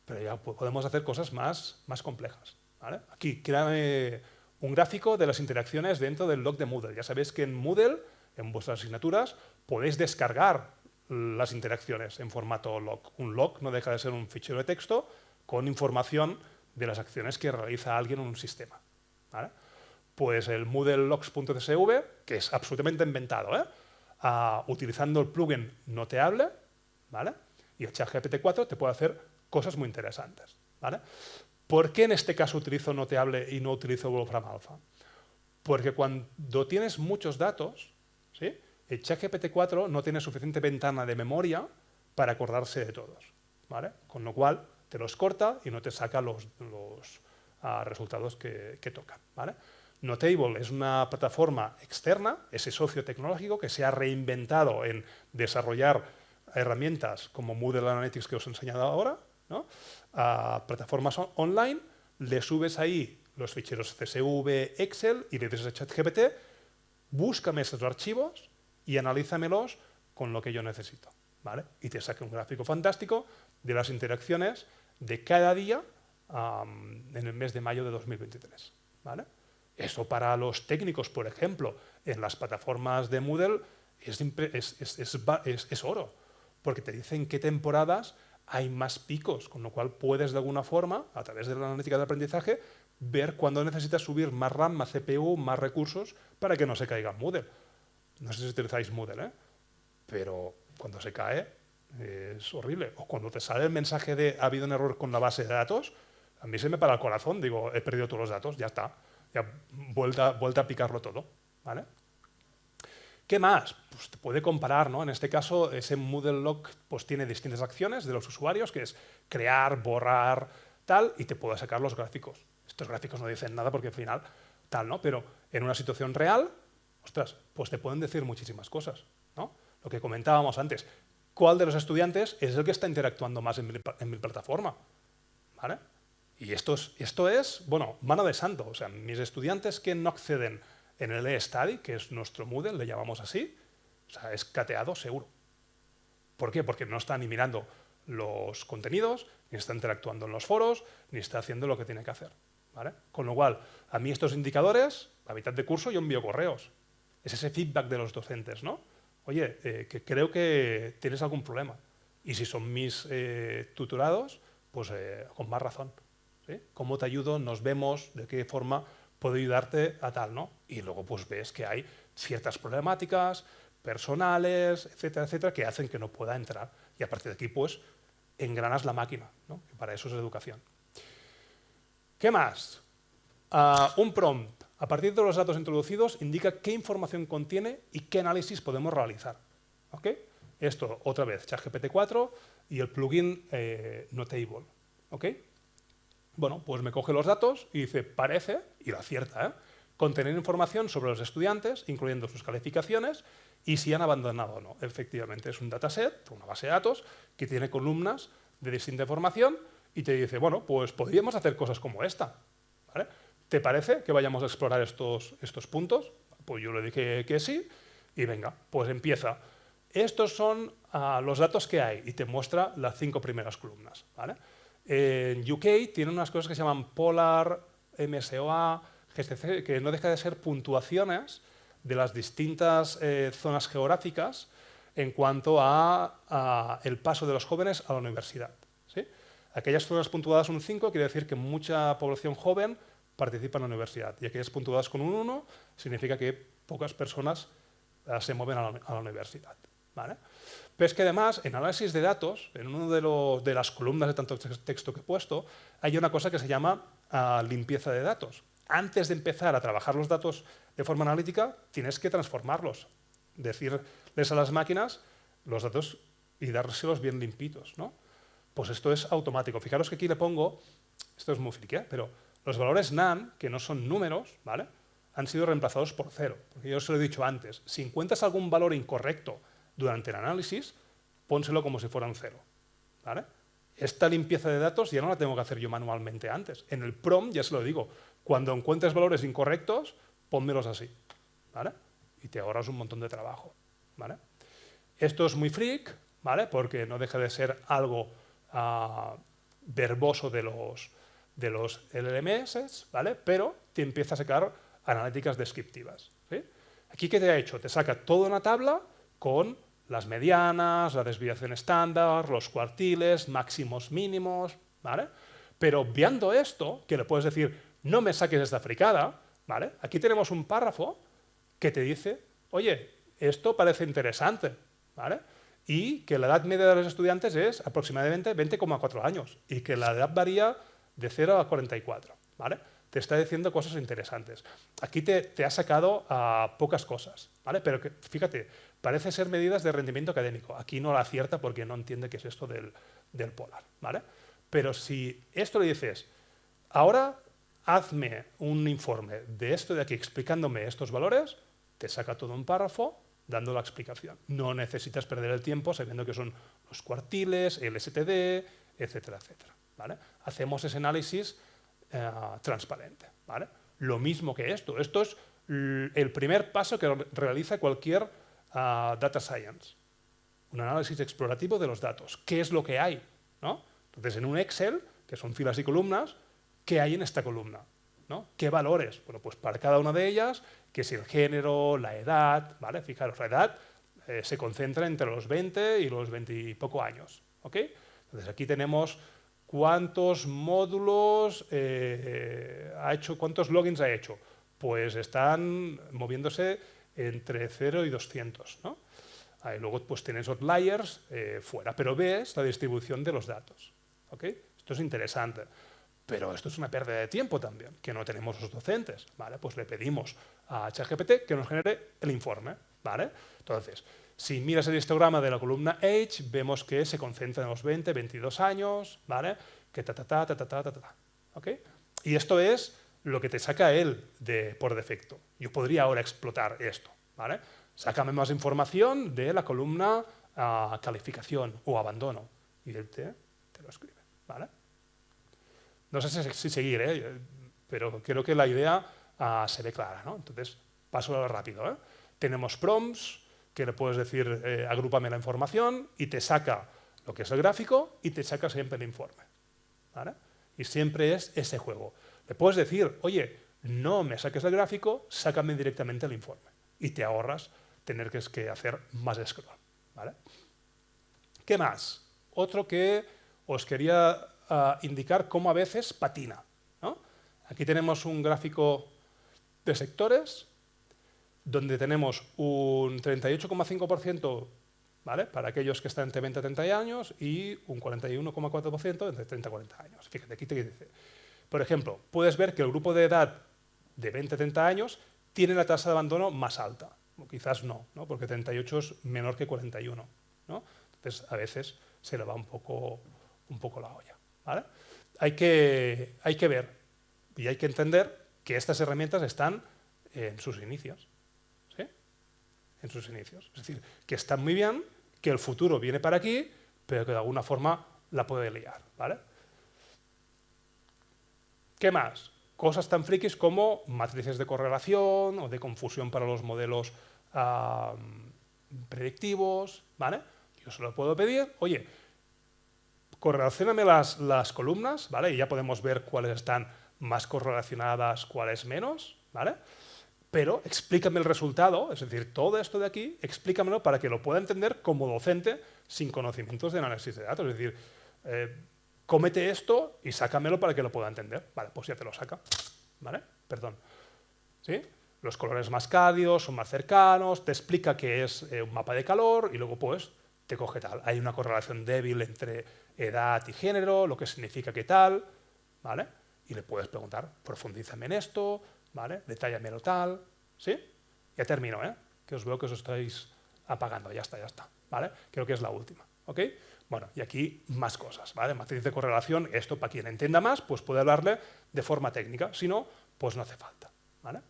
Pero ya podemos hacer cosas más complejas, ¿vale? Aquí, créame un gráfico de las interacciones dentro del log de Moodle. Ya sabéis que en Moodle, en vuestras asignaturas, podéis descargar las interacciones en formato log. Un log no deja de ser un fichero de texto con información de las acciones que realiza alguien en un sistema, ¿vale? Pues el Moodle logs.csv, que es absolutamente inventado, utilizando el plugin Noteable, ¿vale? Y el ChatGPT 4 te puede hacer cosas muy interesantes, ¿vale? ¿Por qué en este caso utilizo Noteable y no utilizo Wolfram Alpha? Porque cuando tienes muchos datos, ¿sí? El ChatGPT 4 no tiene suficiente ventana de memoria para acordarse de todos, ¿vale? Con lo cual te los corta y no te saca los resultados que tocan, ¿vale? Notable es una plataforma externa, ese socio tecnológico que se ha reinventado en desarrollar herramientas como Moodle Analytics que os he enseñado ahora, ¿no? A plataformas online, le subes ahí los ficheros CSV, Excel y le dices a ChatGPT, búscame esos archivos y analízamelos con lo que yo necesito, ¿vale? Y te saca un gráfico fantástico de las interacciones de cada día en el mes de mayo de 2023, ¿vale? Eso para los técnicos, por ejemplo, en las plataformas de Moodle es oro, porque te dicen qué temporadas hay más picos, con lo cual puedes de alguna forma, a través de la analítica de aprendizaje, ver cuándo necesitas subir más RAM, más CPU, más recursos para que no se caiga Moodle. No sé si utilizáis Moodle, pero cuando se cae es horrible. O cuando te sale el mensaje de ha habido un error con la base de datos, a mí se me para el corazón, digo, he perdido todos los datos, ya está. Ya vuelta a picarlo todo, ¿vale? ¿Qué más? Pues te puede comparar, ¿no? En este caso, ese Moodle Lock pues, tiene distintas acciones de los usuarios, que es crear, borrar, tal, y te puede sacar los gráficos. Estos gráficos no dicen nada porque al final, tal, ¿no? Pero en una situación real, ostras, pues te pueden decir muchísimas cosas, ¿no? Lo que comentábamos antes, ¿cuál de los estudiantes es el que está interactuando más en mi plataforma? ¿Vale? Y esto es, bueno, mano de santo. O sea, mis estudiantes que no acceden en el eStudy, que es nuestro Moodle, le llamamos así, o sea, es cateado seguro. ¿Por qué? Porque no está ni mirando los contenidos, ni está interactuando en los foros, ni está haciendo lo que tiene que hacer, ¿vale? Con lo cual, a mí estos indicadores, a mitad de curso yo envío correos. Es ese feedback de los docentes, ¿no? Oye, que creo que tienes algún problema. Y si son mis tuturados, pues con más razón. ¿Sí? ¿Cómo te ayudo? Nos vemos, de qué forma puedo ayudarte a tal, ¿no? Y luego pues ves que hay ciertas problemáticas personales, etcétera, etcétera, que hacen que no pueda entrar. Y a partir de aquí, pues, engranas la máquina, ¿no? Que para eso es educación. ¿Qué más? Un prompt, a partir de los datos introducidos, indica qué información contiene y qué análisis podemos realizar. ¿Ok? Esto, otra vez, ChatGPT 4 y el plugin Notable. ¿Ok? Bueno, pues me coge los datos y dice, parece, y lo acierta, contener información sobre los estudiantes, incluyendo sus calificaciones y si han abandonado o no. Efectivamente, es un dataset, una base de datos, que tiene columnas de distinta información y te dice, bueno, pues podríamos hacer cosas como esta. ¿Vale? ¿Te parece que vayamos a explorar estos puntos? Pues yo le dije que sí y venga, pues empieza. Estos son los datos que hay y te muestra las 5 primeras columnas. ¿Vale? En UK tienen unas cosas que se llaman Polar, MSOA, GCC, que no deja de ser puntuaciones de las distintas zonas geográficas en cuanto a el paso de los jóvenes a la universidad. ¿Sí? Aquellas zonas puntuadas un 5 quiere decir que mucha población joven participa en la universidad y aquellas puntuadas con un 1 significa que pocas personas se mueven a la universidad. ¿Vale? Pero es que además, en análisis de datos, en una de las columnas de tanto texto que he puesto, hay una cosa que se llama limpieza de datos. Antes de empezar a trabajar los datos de forma analítica, tienes que transformarlos. Decirles a las máquinas los datos y dárselos bien limpitos, ¿no? Pues esto es automático. Fijaros que aquí le pongo, esto es muy friki, pero los valores NaN, que no son números, ¿vale? Han sido reemplazados por 0. Porque yo os lo he dicho antes, si encuentras algún valor incorrecto durante el análisis, pónselo como si fuera un 0. ¿Vale? Esta limpieza de datos ya no la tengo que hacer yo manualmente antes. En el prompt ya se lo digo. Cuando encuentres valores incorrectos, pónmelos así. ¿Vale? Y te ahorras un montón de trabajo. ¿Vale? Esto es muy freak, ¿vale? Porque no deja de ser algo verboso de los LLMs, ¿vale? Pero te empieza a sacar analíticas descriptivas. ¿Sí? Aquí, ¿qué te ha hecho? Te saca toda una tabla con las medianas, la desviación estándar, los cuartiles, máximos, mínimos, ¿vale? Pero obviando esto, que le puedes decir, no me saques esta fricada, ¿vale? Aquí tenemos un párrafo que te dice, oye, esto parece interesante, ¿vale? Y que la edad media de los estudiantes es aproximadamente 20,4 años y que la edad varía de 0 a 44, ¿vale? Te está diciendo cosas interesantes. Aquí te ha sacado pocas cosas, ¿vale? Pero que, fíjate, parece ser medidas de rendimiento académico. Aquí no la acierta porque no entiende qué es esto del Polar, ¿vale? Pero si esto le dices, ahora hazme un informe de esto de aquí explicándome estos valores, te saca todo un párrafo dando la explicación. No necesitas perder el tiempo sabiendo que son los cuartiles, el STD, etcétera, etcétera, ¿vale? Hacemos ese análisis transparente, ¿vale? Lo mismo que esto. Esto es el primer paso que realiza cualquier data science. Un análisis explorativo de los datos. ¿Qué es lo que hay? ¿No? Entonces, en un Excel, que son filas y columnas, ¿qué hay en esta columna? ¿No? ¿Qué valores? Bueno, pues para cada una de ellas, que es el género, la edad, ¿vale? Fijaros, la edad se concentra entre los 20 y los 20 y poco años, ¿ok? Entonces, aquí tenemos cuántos módulos ha hecho, cuántos logins ha hecho. Pues están moviéndose entre 0 y 200, ¿no? Y luego pues tienes outliers fuera, pero ves la distribución de los datos. ¿Okay? Esto es interesante. Pero esto es una pérdida de tiempo también, que no tenemos los docentes. ¿Vale? Pues le pedimos a ChatGPT que nos genere el informe. ¿Vale? Entonces, si miras el histograma de la columna Age, vemos que se concentra en los 20, 22 años, ¿vale? Que ¿Okay? Y esto es lo que te saca él por defecto. Yo podría ahora explotar esto, ¿vale? Sácame más información de la columna calificación o abandono. Y él te lo escribe, ¿vale? No sé si seguir, pero creo que la idea se ve clara, ¿no? Entonces, paso rápido, Tenemos prompts, que le puedes decir, agrúpame la información, y te saca lo que es el gráfico y te saca siempre el informe, ¿vale? Y siempre es ese juego. Le puedes decir, oye, no me saques el gráfico, sácame directamente el informe. Y te ahorras tener que hacer más scroll, ¿vale? ¿Qué más? Otro que os quería indicar cómo a veces patina, ¿no? Aquí tenemos un gráfico de sectores donde tenemos un 38,5%, ¿vale? Para aquellos que están entre 20 y 30 años y un 41,4% entre 30 y 40 años. Fíjate, aquí te dice. Por ejemplo, puedes ver que el grupo de edad de 20 a 30 años tiene la tasa de abandono más alta. O quizás no, porque 38 es menor que 41, ¿no? Entonces, a veces se le va un poco la olla, ¿vale? Hay que ver y hay que entender que estas herramientas están en sus inicios. ¿Sí? En sus inicios. Es decir, que están muy bien, que el futuro viene para aquí, pero que de alguna forma la puede liar, ¿vale? ¿Qué más? Cosas tan frikis como matrices de correlación o de confusión para los modelos predictivos, ¿vale? Yo se lo puedo pedir, oye, correlacióname las columnas, ¿vale? Y ya podemos ver cuáles están más correlacionadas, cuáles menos, ¿vale? Pero explícame el resultado, es decir, todo esto de aquí, explícamelo para que lo pueda entender como docente sin conocimientos de análisis de datos. Es decir, cómete esto y sácamelo para que lo pueda entender. Vale, pues ya te lo saca, ¿vale? Perdón. ¿Sí? Los colores más cálidos son más cercanos, te explica qué es un mapa de calor y luego pues te coge tal. Hay una correlación débil entre edad y género, lo que significa que tal, ¿vale? Y le puedes preguntar, profundízame en esto, ¿vale? Detállamelo tal, ¿sí? Ya termino, que os veo que os estáis apagando, ya está, ¿vale? Creo que es la última, ¿ok? Bueno, y aquí más cosas, ¿vale? Matriz de correlación, esto para quien entienda más, pues puede hablarle de forma técnica, si no, pues no hace falta, ¿vale?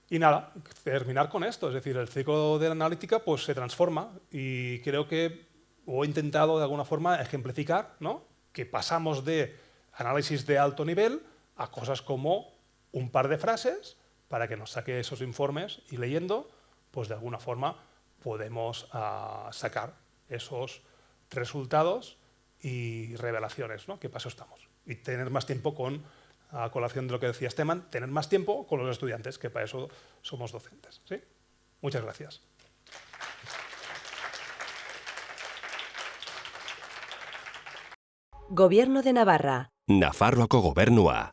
Y nada, terminar con esto, es decir, el ciclo de la analítica pues se transforma y creo que he intentado de alguna forma ejemplificar, ¿no? Que pasamos de análisis de alto nivel a cosas como un par de frases para que nos saque esos informes y leyendo, pues de alguna forma podemos sacar esos resultados y revelaciones, ¿no? ¿Qué paso estamos? Y tener más tiempo a colación de lo que decía Esteban, tener más tiempo con los estudiantes, que para eso somos docentes, ¿sí? Muchas gracias. Gobierno de Navarra. Nafarroako Gobernua.